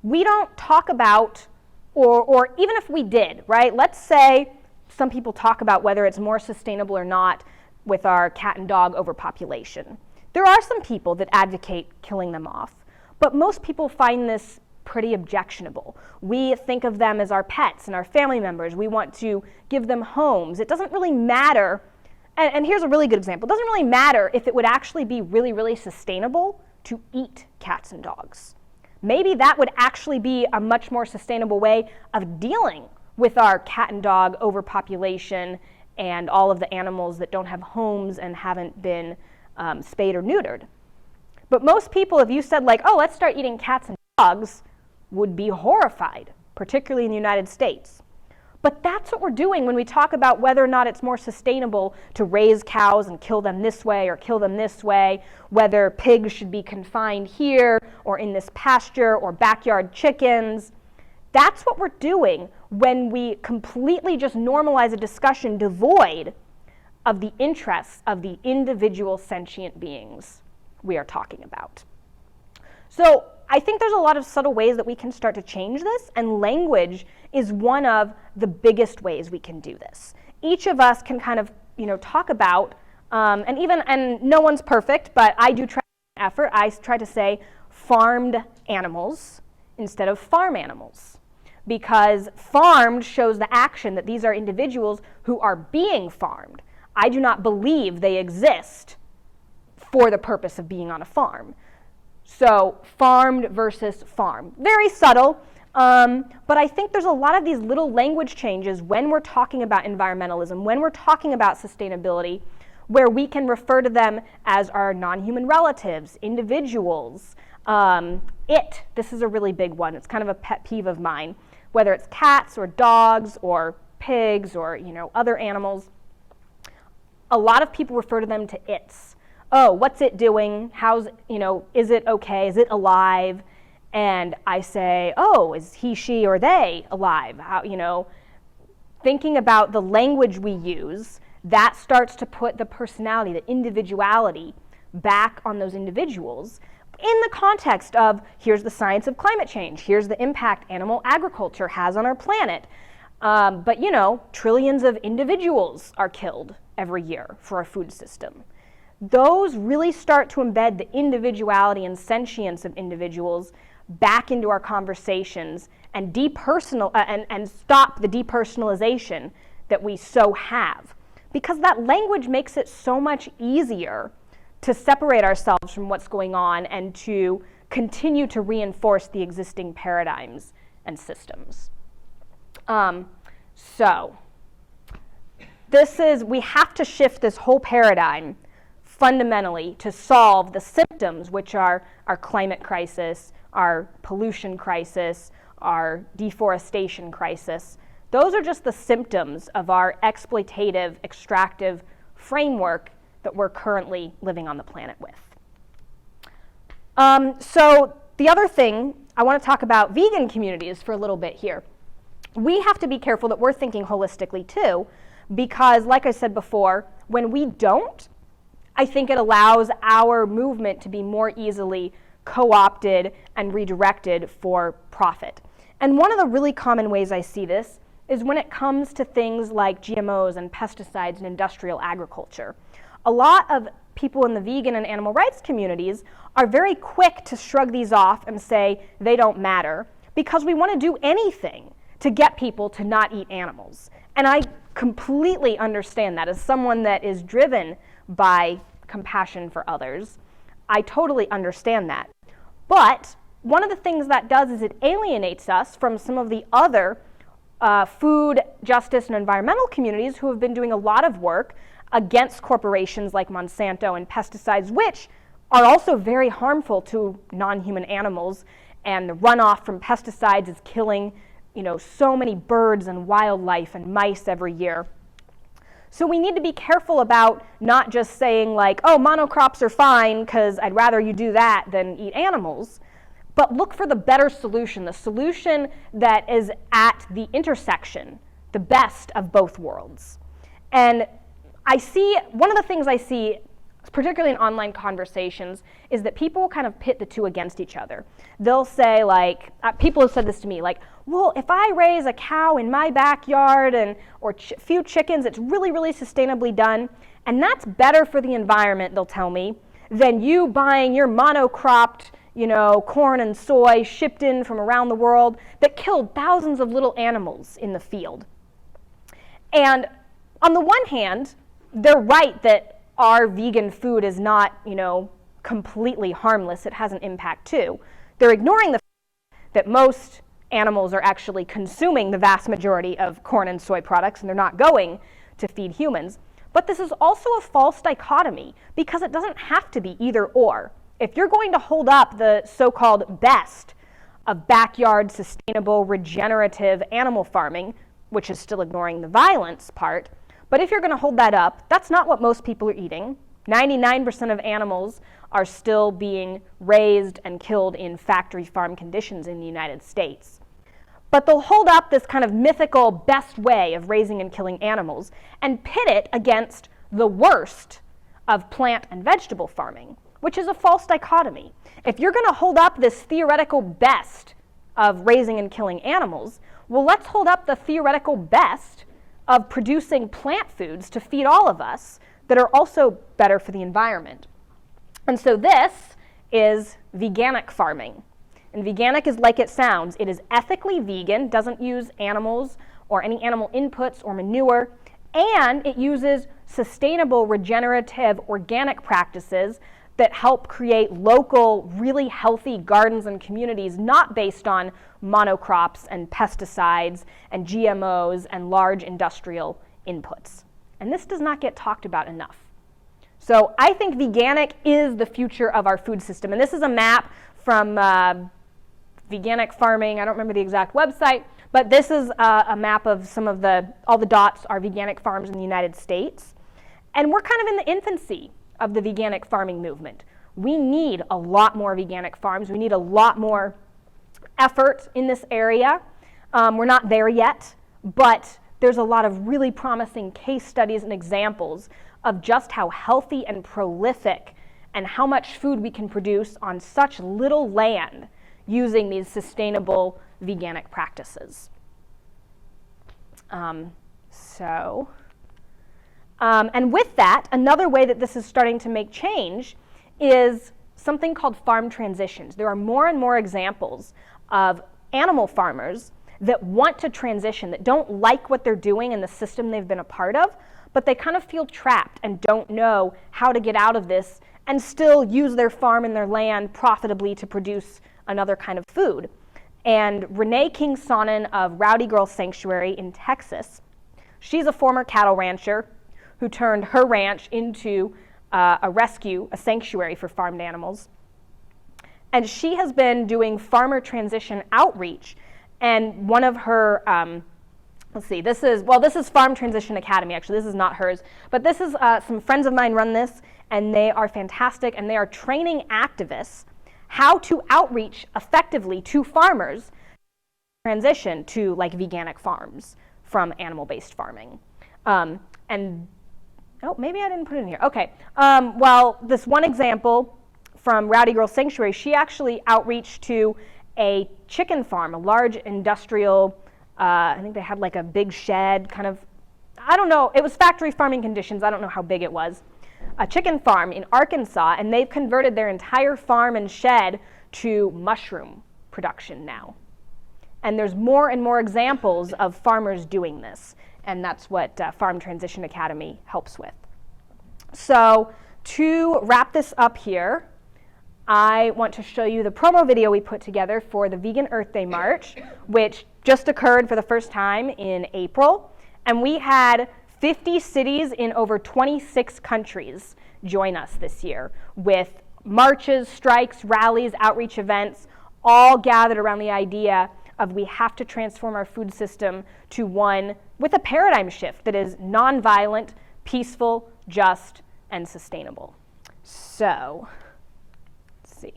we don't talk about, or even if we did, right? Let's say some people talk about whether it's more sustainable or not with our cat and dog overpopulation. There are some people that advocate killing them off, but most people find this pretty objectionable. We think of them as our pets and our family members. We want to give them homes. It doesn't really matter, and here's a really good example. It doesn't really matter if it would actually be really, really sustainable to eat cats and dogs. Maybe that would actually be a much more sustainable way of dealing with our cat and dog overpopulation and all of the animals that don't have homes and haven't been spayed or neutered. But most people, if you said oh, let's start eating cats and dogs, would be horrified, particularly in the United States. But that's what we're doing when we talk about whether or not it's more sustainable to raise cows and kill them this way or kill them this way, whether pigs should be confined here or in this pasture or backyard chickens. That's what we're doing when we completely just normalize a discussion devoid of the interests of the individual sentient beings we are talking about. So I think there's a lot of subtle ways that we can start to change this, and language is one of the biggest ways we can do this. Each of us can kind of, talk about, and no one's perfect, but I do try effort. I try to say farmed animals instead of farm animals, because farmed shows the action that these are individuals who are being farmed. I do not believe they exist for the purpose of being on a farm. So farmed versus farm. Very subtle, but I think there's a lot of these little language changes when we're talking about environmentalism, when we're talking about sustainability, where we can refer to them as our non-human relatives, individuals. This is a really big one. It's kind of a pet peeve of mine. whether it's cats or dogs or pigs or other animals, a lot of people refer to them to its. Oh, what's it doing? How's, is it okay? Is it alive? And I say, oh, is he, she, or they alive? How, thinking about the language we use, that starts to put the personality, the individuality back on those individuals in the context of, here's the science of climate change, here's the impact animal agriculture has on our planet. But trillions of individuals are killed every year for our food system. Those really start to embed the individuality and sentience of individuals back into our conversations and and stop the depersonalization that we so have. Because that language makes it so much easier to separate ourselves from what's going on and to continue to reinforce the existing paradigms and systems. We have to shift this whole paradigm fundamentally to solve the symptoms, which are our climate crisis, our pollution crisis, our deforestation crisis. Those are just the symptoms of our exploitative, extractive framework that we're currently living on the planet with. So the other thing, I want to talk about vegan communities for a little bit here. We have to be careful that we're thinking holistically too, because like I said before, when we don't, I think it allows our movement to be more easily co-opted and redirected for profit. And one of the really common ways I see this is when it comes to things like GMOs and pesticides and industrial agriculture. A lot of people in the vegan and animal rights communities are very quick to shrug these off and say they don't matter because we want to do anything to get people to not eat animals. And I completely understand that. As someone that is driven by compassion for others, I totally understand that. But one of the things that does is it alienates us from some of the other food justice and environmental communities who have been doing a lot of work against corporations like Monsanto and pesticides, which are also very harmful to non-human animals, and the runoff from pesticides is killing so many birds and wildlife and mice every year. So we need to be careful about not just saying like, oh, monocrops are fine because I'd rather you do that than eat animals, but look for the better solution, the solution that is at the intersection, the best of both worlds. And one of the things I see, particularly in online conversations, is that people kind of pit the two against each other. They'll say people have said this to me, well, if I raise a cow in my backyard or a few chickens, it's really, really sustainably done, and that's better for the environment, they'll tell me, than you buying your monocropped, corn and soy shipped in from around the world that killed thousands of little animals in the field. And on the one hand, they're right that our vegan food is not, completely harmless. It has an impact too. They're ignoring the fact that most animals are actually consuming the vast majority of corn and soy products, and they're not going to feed humans. But this is also a false dichotomy because it doesn't have to be either or. If you're going to hold up the so-called best of backyard, sustainable, regenerative animal farming, which is still ignoring the violence part, but if you're going to hold that up, that's not what most people are eating. 99% of animals are still being raised and killed in factory farm conditions in the United States. But they'll hold up this kind of mythical best way of raising and killing animals and pit it against the worst of plant and vegetable farming, which is a false dichotomy. If you're going to hold up this theoretical best of raising and killing animals, well, let's hold up the theoretical best of producing plant foods to feed all of us that are also better for the environment. And so this is veganic farming. And veganic is like it sounds. It is ethically vegan, doesn't use animals or any animal inputs or manure, and it uses sustainable, regenerative, organic practices that help create local, really healthy gardens and communities not based on monocrops and pesticides and GMOs and large industrial inputs. And this does not get talked about enough. So I think veganic is the future of our food system. And this is a map from Veganic Farming. I don't remember the exact website, but this is a map of all the dots are veganic farms in the United States. And we're kind of in the infancy of the veganic farming movement. We need a lot more veganic farms. We need a lot more effort in this area. We're not there yet, but there's a lot of really promising case studies and examples of just how healthy and prolific and how much food we can produce on such little land using these sustainable veganic practices. And with that, another way that this is starting to make change is something called farm transitions. There are more and more examples of animal farmers that want to transition, that don't like what they're doing in the system they've been a part of, but they kind of feel trapped and don't know how to get out of this and still use their farm and their land profitably to produce another kind of food. And Renee King-Sonnen of Rowdy Girl Sanctuary in Texas, she's a former cattle rancher who turned her ranch into a sanctuary for farmed animals. And she has been doing farmer transition outreach. And one of her, this is Farm Transition Academy, actually. This is not hers. But this is, some friends of mine run this, and they are fantastic, and they are training activists how to outreach effectively to farmers transition to like veganic farms from animal-based farming. Maybe I didn't put it in here. Okay. This one example from Rowdy Girl Sanctuary, she actually outreached to a chicken farm, a large industrial, I think they had like a big shed kind of, I don't know, it was factory farming conditions, I don't know how big it was, a chicken farm in Arkansas, and they've converted their entire farm and shed to mushroom production now. And there's more and more examples of farmers doing this, and that's what Farm Transition Academy helps with. So to wrap this up here, I want to show you the promo video we put together for the Vegan Earth Day March, which just occurred for the first time in April. And we had 50 cities in over 26 countries join us this year with marches, strikes, rallies, outreach events, all gathered around the idea of we have to transform our food system to one with a paradigm shift that is nonviolent, peaceful, just, and sustainable. So, let's see.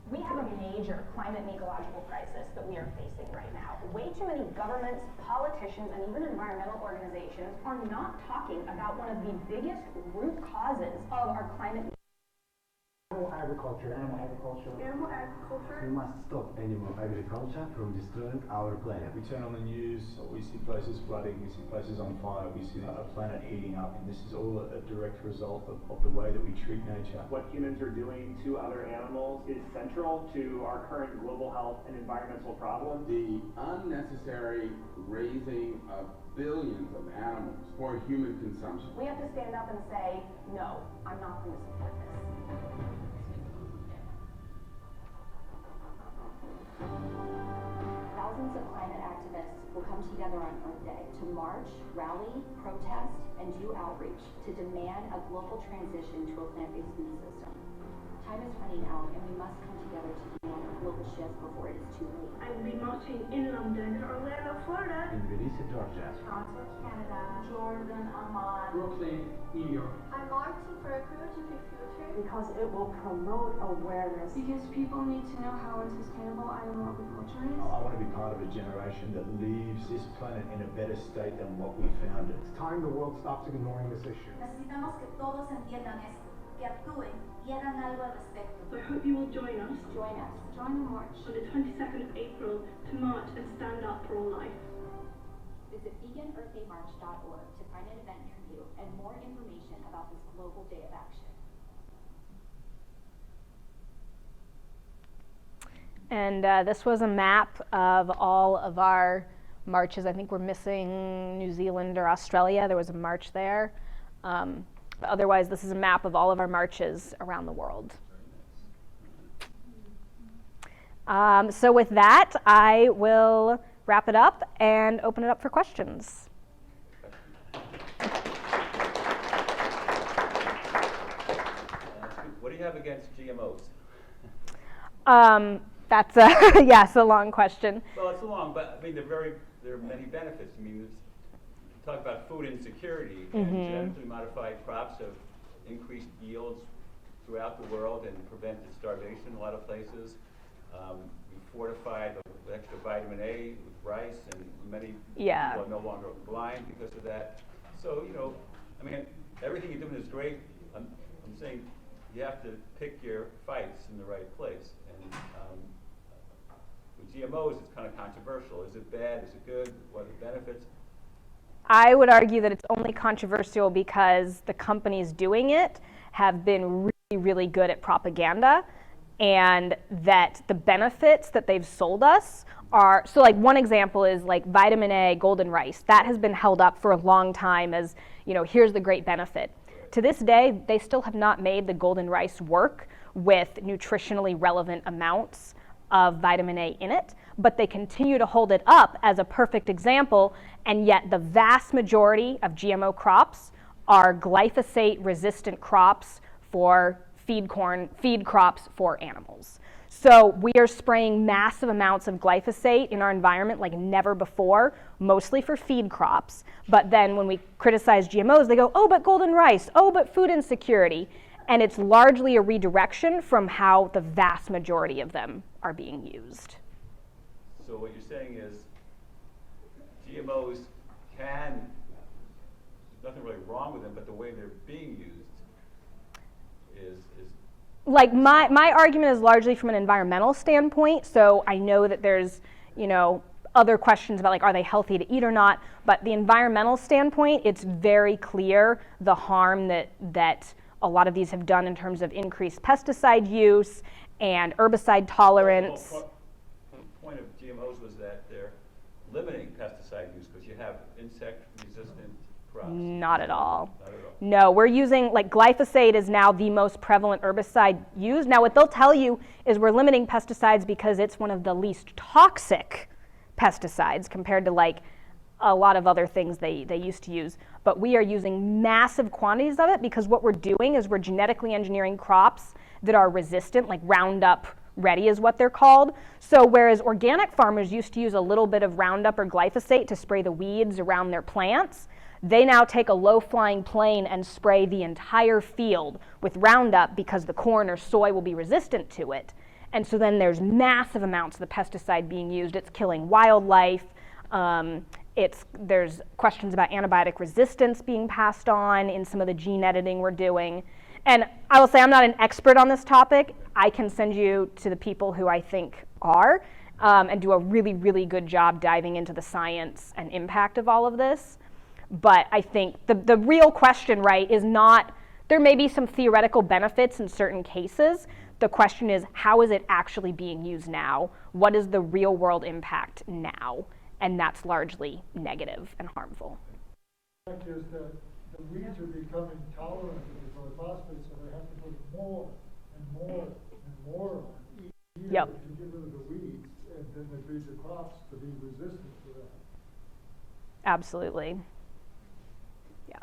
We have a major climate and ecological crisis that we are facing right now. Way too many governments, politicians, and even environmental organizations are not talking about one of the biggest root causes of our climate. Animal agriculture. We must stop animal agriculture from destroying our planet. We turn on the news, we see places flooding, we see places on fire, we see a planet heating up, and this is all a direct result of the way that we treat nature. What humans are doing to other animals is central to our current global health and environmental problems. The unnecessary raising of billions of animals for human consumption. We have to stand up and say, no, I'm not going to support this. Thousands of climate activists will come together on Earth Day to march, rally, protest, and do outreach to demand a global transition to a plant-based food system. Time is running out, and we must come together to demand a global shift before it is too late. I will be marching in London, Orlando, Florida, In Tbilisi, Georgia. Toronto, Canada, Jordan, Amman, Brooklyn, New York. I'm marching for a creative future because it will promote awareness. because people need to know how unsustainable animal agriculture is. I want to be part of a generation that leaves this planet in a better state than what we found it. It's time the world stops ignoring this issue. Necesitamos que todos entiendan esto, que actúen y hagan algo al respecto. So I hope you will join us join us. join the march on the 22nd of April to march and stand up for all life. Visit veganearthdaymarch.org to find an event near you and more information about this global day of action. And this was a map of all of our marches. I think we're missing New Zealand or Australia. There was a march there. But otherwise, this is a map of all of our marches around the world. So with that, I will wrap it up and open it up for questions. What do you have against GMOs? That's a, yes, a long question. Well, it's long, but I mean, there are many benefits. I mean, talk about food insecurity, and genetically modified crops have increased yields throughout the world and prevented starvation in a lot of places. We fortified with extra vitamin A with rice, and many people are no longer blind because of that. So, you know, I mean, everything you're doing is great. I'm saying you have to pick your fights in the right place. And with GMOs, it's kind of controversial. Is it bad? Is it good? What are the benefits? I would argue that it's only controversial because the companies doing it have been really, really good at propaganda, and that the benefits that they've sold us are, so like one example is like vitamin A, golden rice. That has been held up for a long time as, you know, here's the great benefit. To this day, they still have not made the golden rice work with nutritionally relevant amounts of vitamin A in it, but they continue to hold it up as a perfect example, and yet the vast majority of GMO crops are glyphosate-resistant crops for feed crops for animals. So we are spraying massive amounts of glyphosate in our environment like never before, mostly for feed crops. But then when we criticize GMOs, they go, oh, but golden rice, oh, but food insecurity. And it's largely a redirection from how the vast majority of them are being used. So what you're saying is GMOs there's nothing really wrong with them, but the way they're being used is like my argument is largely from an environmental standpoint. So I know that there's, you know, other questions about like, are they healthy to eat or not? But the environmental standpoint, it's very clear the harm that a lot of these have done in terms of increased pesticide use and herbicide tolerance. The point of GMOs was that they're limiting pesticide use because you have insect-resistant crops. Not at all. Not at all. No, we're using, like glyphosate is now the most prevalent herbicide used. Now what they'll tell you is we're limiting pesticides because it's one of the least toxic pesticides compared to like a lot of other things they used to use. But we are using massive quantities of it because what we're doing is we're genetically engineering crops that are resistant, like Roundup Ready is what they're called. So whereas organic farmers used to use a little bit of Roundup or glyphosate to spray the weeds around their plants, they now take a low-flying plane and spray the entire field with Roundup because the corn or soy will be resistant to it. And so then there's massive amounts of the pesticide being used. It's killing wildlife. There's questions about antibiotic resistance being passed on in some of the gene editing we're doing. And I will say I'm not an expert on this topic. I can send you to the people who I think are and do a really, really good job diving into the science and impact of all of this. But I think the real question, right, is not, there may be some theoretical benefits in certain cases. The question is, how is it actually being used now? What is the real world impact now? And that's largely negative and harmful. The fact is that the weeds are becoming tolerant of the glyphosate, so they have to put more and more and more on each year to get rid of the weeds, and then they breed the crops to be resistant to that. Absolutely. Yeah.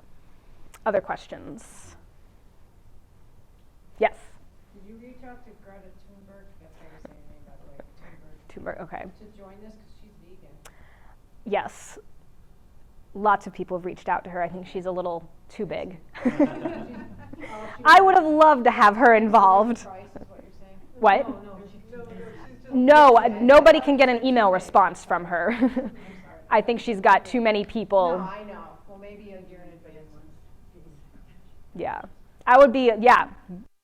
Other questions? Yes? Did you reach out to Greta Thunberg? That's how you're saying her name, by the way. Thunberg, okay. To join this because she's vegan. Yes. Lots of people have reached out to her. I think she's a little too big. I would have loved to have her involved. What? No, nobody can get an email response from her. I think she's got too many people. No, I know. Well, maybe a year in advance. Yeah. I would be, yeah,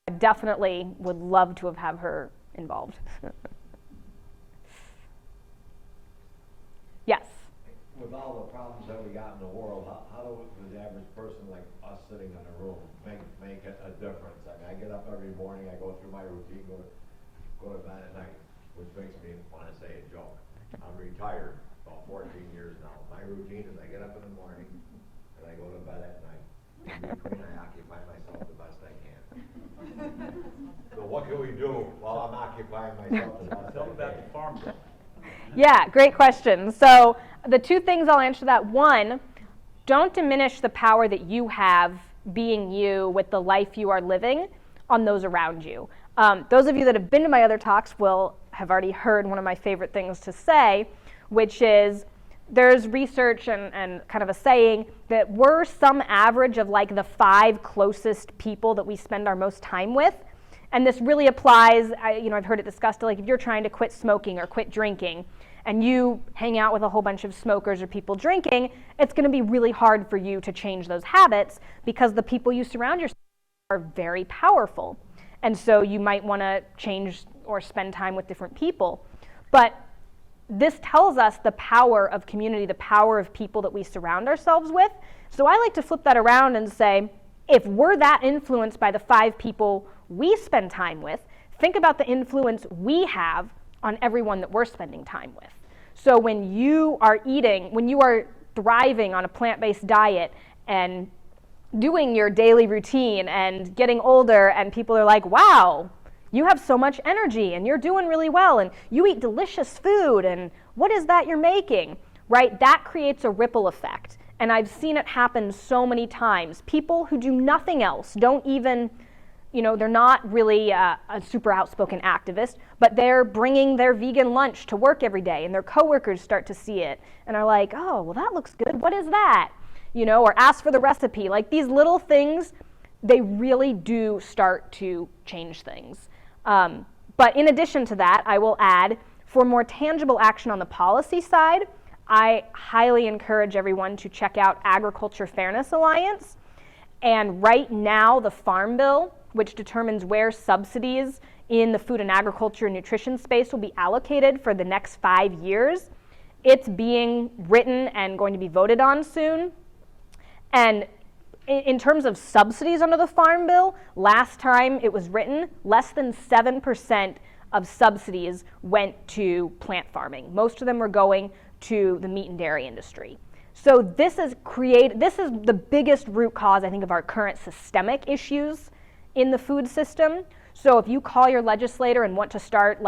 I definitely would love to have her involved. Yes? With all the problems that we got in the world, how does the average person like us sitting in a room make a difference? I mean, I get up every morning, I go through my routine, go to bed at night, which makes me want to say a joke. I'm retired, about 14 years now. My routine is I get up in the morning and I go to bed at night. In between, I occupy myself the best I can. So what can we do while I'm occupying myself the best I can? Tell me about the farm bill. Yeah, great question. So the two things I'll answer that. One, don't diminish the power that you have being you with the life you are living on those around you. Those of you that have been to my other talks will have already heard one of my favorite things to say, which is there's research and kind of a saying that we're some average of like the 5 closest people that we spend our most time with. And this really applies, I've heard it discussed, like if you're trying to quit smoking or quit drinking, and you hang out with a whole bunch of smokers or people drinking, it's going to be really hard for you to change those habits because the people you surround yourself with are very powerful. And so you might want to change or spend time with different people. But this tells us the power of community, the power of people that we surround ourselves with. So I like to flip that around and say, if we're that influenced by the 5 people we spend time with, think about the influence we have on everyone that we're spending time with. So when you are thriving on a plant-based diet and doing your daily routine and getting older, and people are like, wow, you have so much energy and you're doing really well and you eat delicious food and what is that you're making, right? That creates a ripple effect. And I've seen it happen so many times. People who do nothing else, don't even, they're not really a super outspoken activist, but they're bringing their vegan lunch to work every day and their coworkers start to see it and are like, oh, well, that looks good. What is that? Or ask for the recipe. Like these little things, they really do start to change things. But in addition to that, I will add, for more tangible action on the policy side, I highly encourage everyone to check out Agriculture Fairness Alliance. And right now, the Farm Bill, which determines where subsidies in the food and agriculture and nutrition space will be allocated for the next 5 years, it's being written and going to be voted on soon. And in terms of subsidies under the Farm Bill, last time it was written, less than 7% of subsidies went to plant farming. Most of them were going to the meat and dairy industry. So this is the biggest root cause, I think, of our current systemic issues in the food system. So if you call your legislator and want to start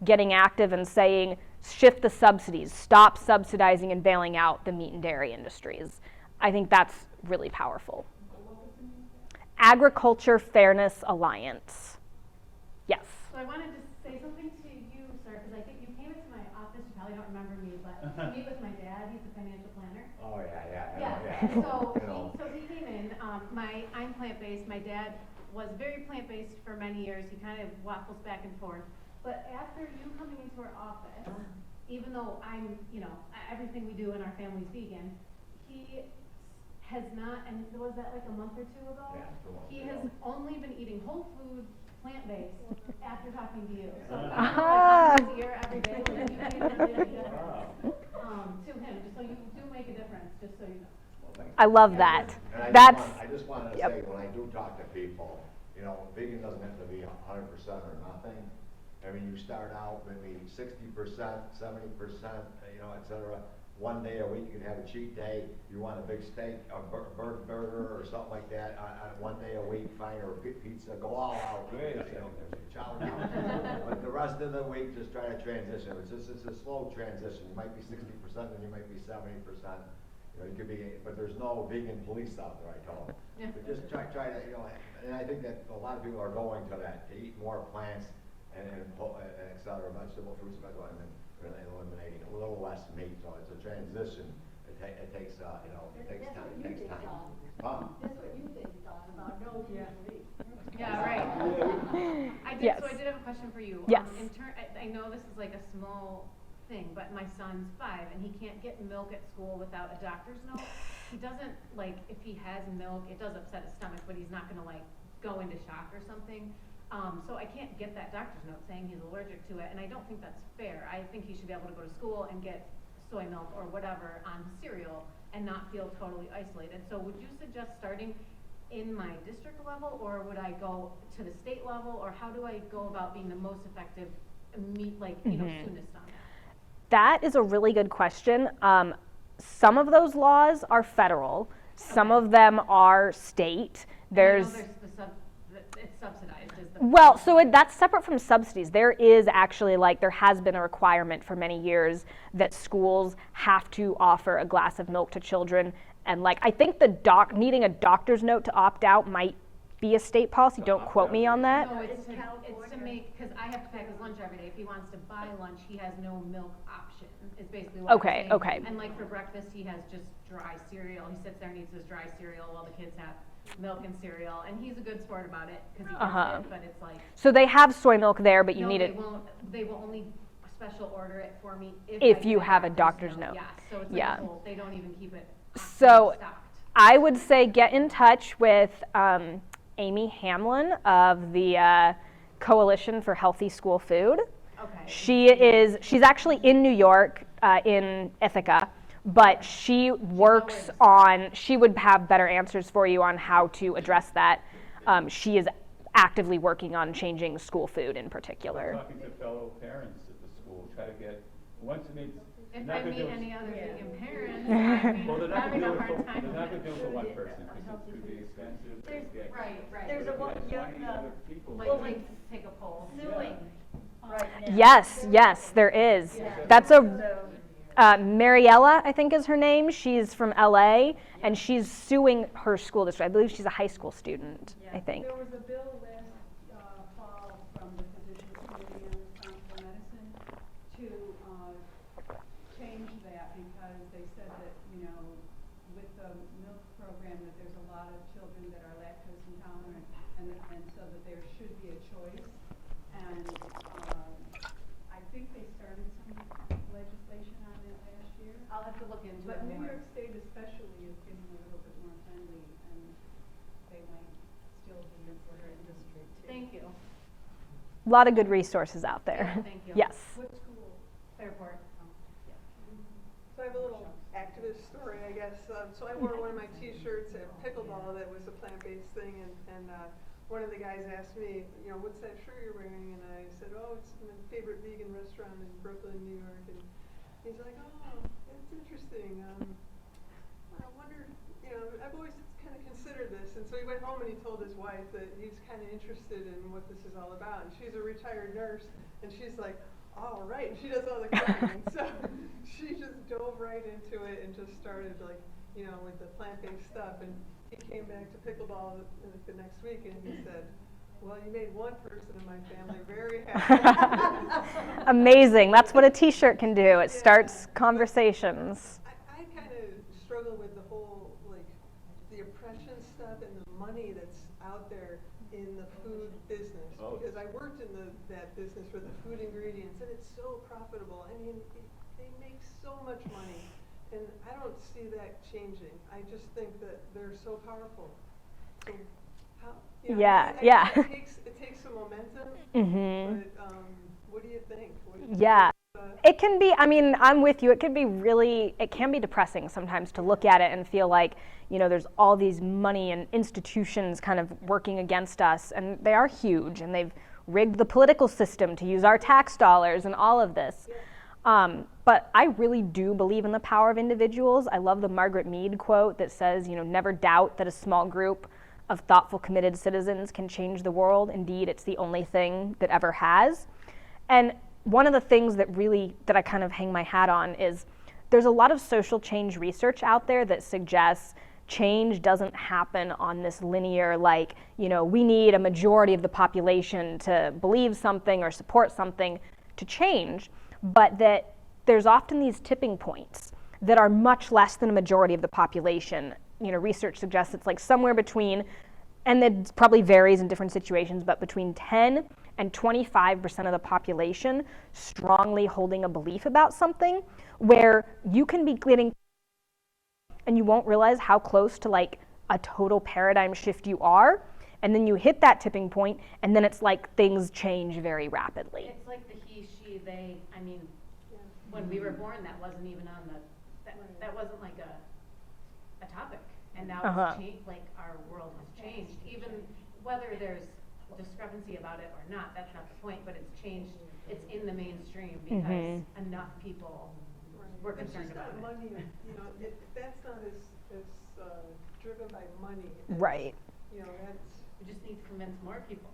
getting active and saying, shift the subsidies, stop subsidizing and bailing out the meat and dairy industries, I think that's really powerful. Agriculture Fairness Alliance. Yes. So I wanted to say something to you, sir, because I think you came into my office, you probably don't remember me, but to meet with my dad, he's a financial planner. Oh, yeah. So he came in, I'm plant-based, my dad was very plant-based for many years, he kind of waffles back and forth. But after you coming into our office, even though everything we do in our family's vegan, he has not, and was that a month or 2 ago? Yeah, he has only been eating whole food, plant-based, after talking to you. So I'm here every day when you make a difference to him, just so you do make a difference, just so you know. I love that. I just wanted to say, when I do talk to people, vegan doesn't have to be 100% or nothing. I mean, you start out maybe 60%, 70%, et cetera. One day a week you can have a cheat day. You want a big steak, a burger, or something like that. One day a week, fine, or pizza. Go all out. But the rest of the week, just try to transition. It's a slow transition. You might be 60%, and you might be 70%. You could be, but there's no vegan police out there, I call them. Yeah. But just try to, and I think that a lot of people are going to that, to eat more plants and et cetera, vegetable, fruits, vegetables, and then really eliminating a little less meat. So it's a transition. It takes time. It takes time. That's what you think, Don, about no meat. Yeah, right. Yes. So I did have a question for you. Yes. I know this is a small thing, but my son's 5 and he can't get milk at school without a doctor's note. He doesn't, if he has milk, it does upset his stomach, but he's not going to go into shock or something. So I can't get that doctor's note saying he's allergic to it, and I don't think that's fair. I think he should be able to go to school and get soy milk or whatever on cereal and not feel totally isolated. So would you suggest starting in my district level, or would I go to the state level, or how do I go about being the most effective, soonest on that? That is a really good question. Some of those laws are federal. Some of them are state. It's subsidized. That's separate from subsidies. There is actually there has been a requirement for many years that schools have to offer a glass of milk to children, and I think needing a doctor's note to opt out might be a state policy. Don't quote me on that. No, it's to make, because I have to pack his lunch every day. If he wants to buy lunch, he has no milk option, is basically what I'm saying. Okay. And like for breakfast, he has just dry cereal. He sits there and eats his dry cereal while the kids have milk and cereal. And he's a good sport about it, because he gets it, but it's like. So they have soy milk there, but you need it. They will only special order it for me if you have a doctor's note. Yeah, so it's like they don't even keep it so stocked. I would say get in touch with Amy Hamlin of the Coalition for Healthy School Food. Okay. She's actually in New York, in Ithaca, but she works on, she would have better answers for you on how to address that. She is actively working on changing school food in particular. Talking to fellow parents at the school, try to get, once it means. If I meet any other vegan parents, Well, they're not having gonna a do hard time. They're not gonna do it for one person, because it's gonna be expensive. Right. There's a one, Like take a poll. suing right now. Yes, there is. That's Mariella, I think is her name. She's from LA, and she's suing her school district. I believe she's a high school student, I think. There was a bill last fall from the Physicians Committee on Responsible Medicine to change that, because they said that, with the milk program, that there's a lot of children that are lactose intolerant, and so that there should be a choice. And I think they started some legislation on it last year. I'll have to look into But it New more. York State especially is getting a little bit more friendly, and they might still be in for her industry too. Thank you. A lot of good resources out there. Yeah, thank you. Yes. What school? Fairport. So I have a little activist story, I guess. So I wore one of my T-shirts at pickleball that was a plant-based thing, and one of the guys asked me, what's that shirt you're wearing? And I said, oh, it's my favorite vegan restaurant in Brooklyn, New York. And he's like, oh, that's interesting. I wonder, I've always kind of considered this. And so he went home and he told his wife that he's kind of interested in what this is all about. And she's a retired nurse, and she's like, all right. And she does all the cooking. And so she just dove right into it and just started with the plant-based stuff. And he came back to pickleball the next week, and he said, well, you made one person in my family very happy. Amazing. That's what a T-shirt can do. It starts conversations. I kind of struggle with the whole, the oppression stuff and the money that's out there in the food business. Because I worked in that business for the food ingredients, and it's so profitable. I mean, they make so much money. And I don't see that changing. I just think that they're so powerful. So how, it takes some momentum. Mm-hmm. But what do you think? It can be, I'm with you. It can be depressing sometimes to look at it and feel like, there's all these money and institutions kind of working against us, and they are huge, and they've rigged the political system to use our tax dollars and all of this. But I really do believe in the power of individuals. I love the Margaret Mead quote that says, never doubt that a small group of thoughtful, committed citizens can change the world. Indeed, it's the only thing that ever has. And one of the things that I kind of hang my hat on is there's a lot of social change research out there that suggests change doesn't happen on this linear, we need a majority of the population to believe something or support something to change, but that there's often these tipping points that are much less than a majority of the population. Research suggests it's somewhere between, and it probably varies in different situations, but between 10 and 25% of the population strongly holding a belief about something, where you can be getting and you won't realize how close to a total paradigm shift you are, and then you hit that tipping point, and then it's things change very rapidly. It's like the he, she, they. When we were born, that wasn't even on that wasn't a topic, and now it's changed. Our world has changed. Even whether there's discrepancy about it or not, that's not the point. But it's changed. It's in the mainstream because enough people were concerned about it. Money, that's not as driven by money. Right. We just need to convince more people.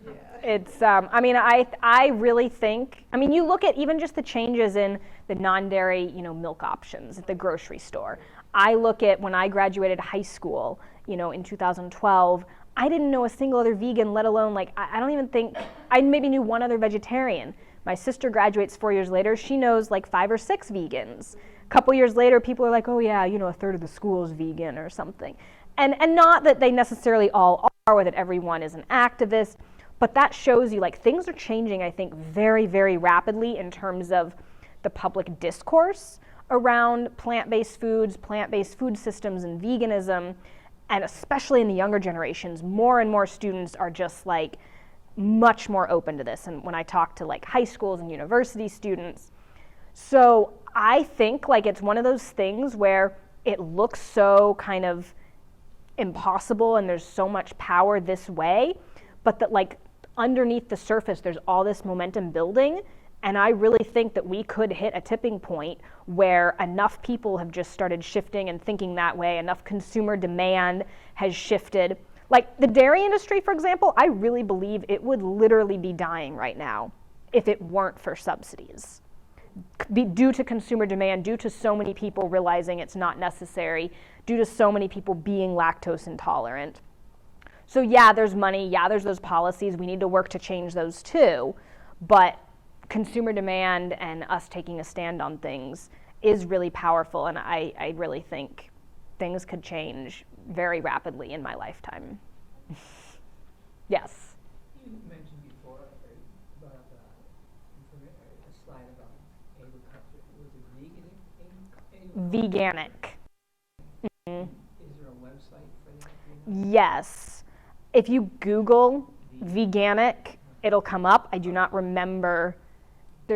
Yeah. It's, I really think, you look at even just the changes in the non-dairy, milk options at the grocery store. I look at when I graduated high school, in 2012, I didn't know a single other vegan, let alone like, I don't even think, I maybe knew one other vegetarian. My sister graduates 4 years later, she knows like 5 or 6 vegans. A couple years later, people are like, oh yeah, you know, a third of the school is vegan or something. And not that they necessarily all are, or that everyone is an activist, but that shows you like things are changing, I think, very, very rapidly in terms of the public discourse around plant-based foods, plant-based food systems, and veganism. And especially in the younger generations, more and more students are just like much more open to this. And when I talk to like high schools and university students, so I think like it's one of those things where it looks so kind of impossible and there's so much power this way, but that like underneath the surface there's all this momentum building. And I really think that we could hit a tipping point where enough people have just started shifting and thinking that way, enough consumer demand has shifted. Like the dairy industry, for example, I really believe it would literally be dying right now if it weren't for subsidies. Due to consumer demand, due to so many people realizing it's not necessary, due to so many people being lactose intolerant. So yeah, there's money, yeah, there's those policies, we need to work to change those too, but consumer demand and us taking a stand on things is really powerful, and I really think things could change very rapidly in my lifetime. Yes? You mentioned before about a slide about agriculture. Was it vegan agriculture? Veganic. Mm-hmm. Is there a website for that? Yes. If you Google veganic, it'll come up. I do not remember.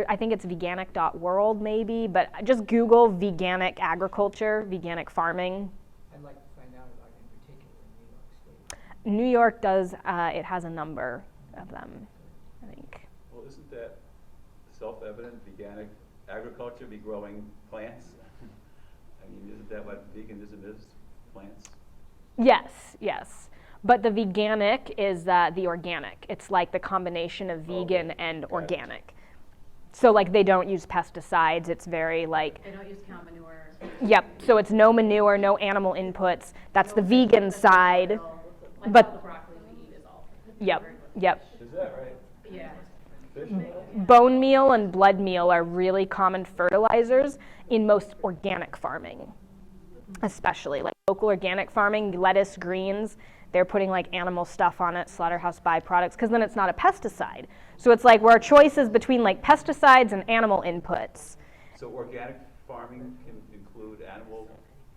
I think it's veganic.world maybe, but just Google veganic agriculture, veganic farming. I'd like to find out about it in particular in New York State. New York does, it has a number of them, I think. Well, isn't that self-evident? Veganic agriculture be growing plants? I mean, isn't that what veganism is? Plants? Yes, yes. But the veganic is the organic. It's like the combination of vegan and organic. So like they don't use pesticides, it's very like... They don't use cow manure. Yep, so it's no manure, no animal inputs. That's the vegan side. Like but all the broccoli we eat is all... Yep, yep. Is that right? Yeah. Fish? Bone meal and blood meal are really common fertilizers in most organic farming, especially like local organic farming, lettuce, greens. They're putting like animal stuff on it, slaughterhouse byproducts, because then it's not a pesticide. So it's like where our choice is between like pesticides and animal inputs. So organic farming can include animal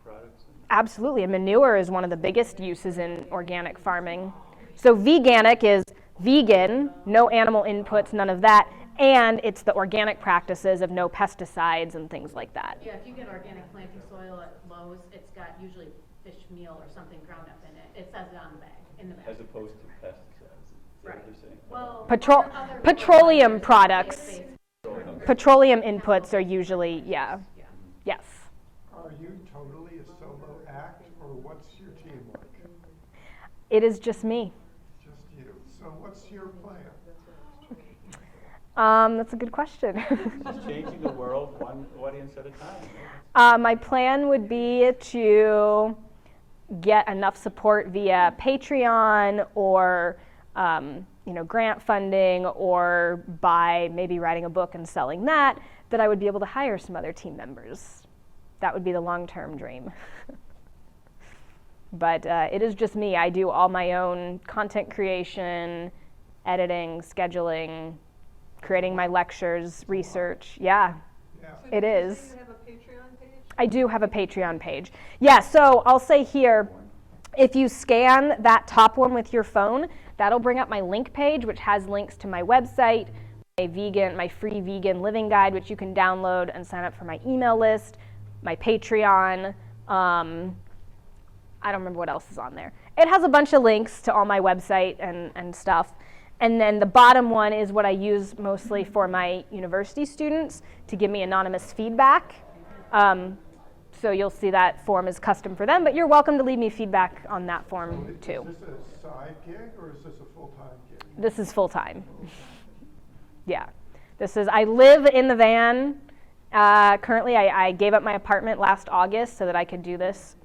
products? Absolutely, and manure is one of the biggest uses in organic farming. So veganic is vegan, no animal inputs, none of that, and it's the organic practices of no pesticides and things like that. Yeah, if you get organic planting soil at Lowe's, it's got usually fish meal or something ground up in it. It says it on the bag, in the bag. As opposed to pesticides. Right. Well, petroleum products. Petroleum inputs are usually, yes. Are you totally a solo act, or what's your team like? It is just me. Just you. So what's your plan? That's a good question. Just changing the world one audience at a time. Right? My plan would be to get enough support via Patreon or grant funding, or by maybe writing a book and selling that I would be able to hire some other team members. That would be the long-term dream. But it is just me. I do all my own content creation, editing, scheduling, creating my lectures, research. Yeah. So It is. You have a Patreon page? I do have a Patreon page. Yeah, so I'll say here, if you scan that top one with your phone, that'll bring up my link page, which has links to my website, my free vegan living guide, which you can download and sign up for my email list, my Patreon. I don't remember what else is on there. It has a bunch of links to all my website and stuff. And then the bottom one is what I use mostly for my university students to give me anonymous feedback. So you'll see that form is custom for them, but you're welcome to leave me feedback on that form too. Is this a side gig, or is this a full-time gig? This is full-time. Yeah. I live in the van. Currently, I gave up my apartment last August so that I could do this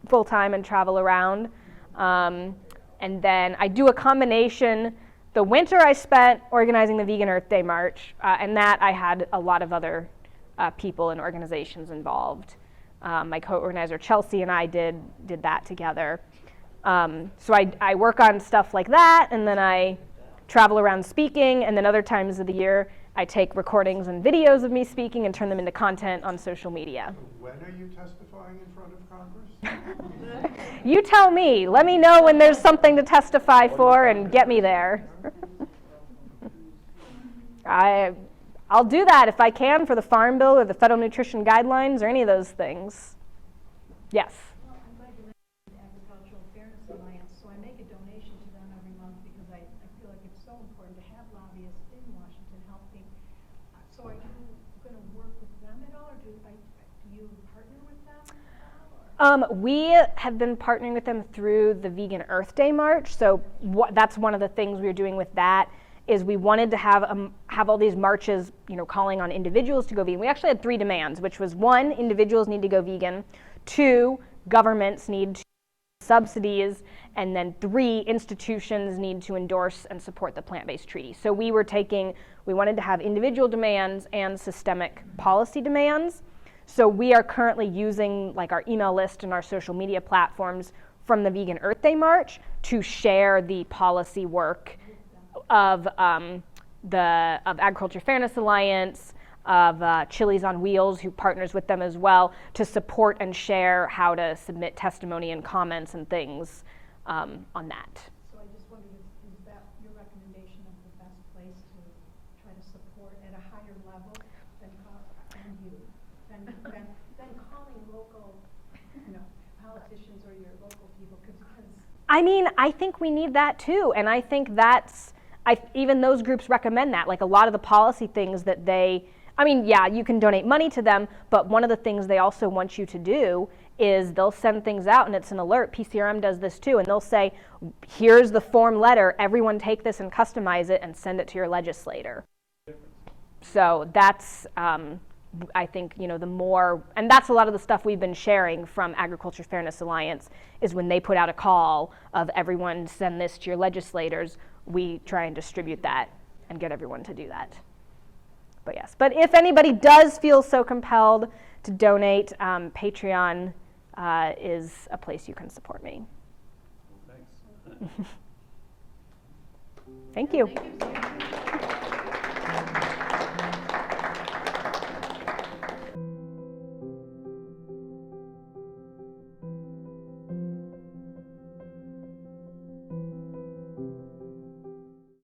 full-time and travel around. And then I do a combination. The winter I spent organizing the Vegan Earth Day March, and that I had a lot of other people and organizations involved. My co-organizer Chelsea and I did that together. So I work on stuff like that, and then I travel around speaking, and then other times of the year I take recordings and videos of me speaking and turn them into content on social media. When are you testifying in front of Congress? You tell me. Let me know when there's something to testify for and get me there. I'll do that if I can for the Farm Bill or the Federal Nutrition Guidelines or any of those things. Yes? Well, I'm glad you mentioned the Agricultural Fairness Alliance, so I make a donation to them every month because I feel like it's so important to have lobbyists in Washington helping. So are you going to work with them at all, or do you partner with them at all? We have been partnering with them through the Vegan Earth Day March. So that's one of the things we were doing with that, is we wanted to have all these marches, calling on individuals to go vegan. We actually had 3 demands, which was 1, individuals need to go vegan, 2, governments need subsidies, and then 3, institutions need to endorse and support the plant-based treaty. So we wanted to have individual demands and systemic policy demands. So we are currently using our email list and our social media platforms from the Vegan Earth Day March to share the policy work of Agriculture Fairness Alliance, of Chili's on Wheels, who partners with them as well, to support and share how to submit testimony and comments and things on that. So I just wondered, is that your recommendation of the best place to try to support at a higher level than calling local politicians or your local people? I think we need that too, and I think even those groups recommend that. A lot of the policy things that you can donate money to them, but one of the things they also want you to do is they'll send things out, and it's an alert. PCRM does this too, and they'll say, here's the form letter, everyone take this and customize it and send it to your legislator. So that's, I think, the more, and that's a lot of the stuff we've been sharing from Agriculture Fairness Alliance, is when they put out a call of everyone send this to your legislators, we try and distribute that and get everyone to do that. But yes, but if anybody does feel so compelled to donate, Patreon is a place you can support me. Thanks. Thank you. Thank you.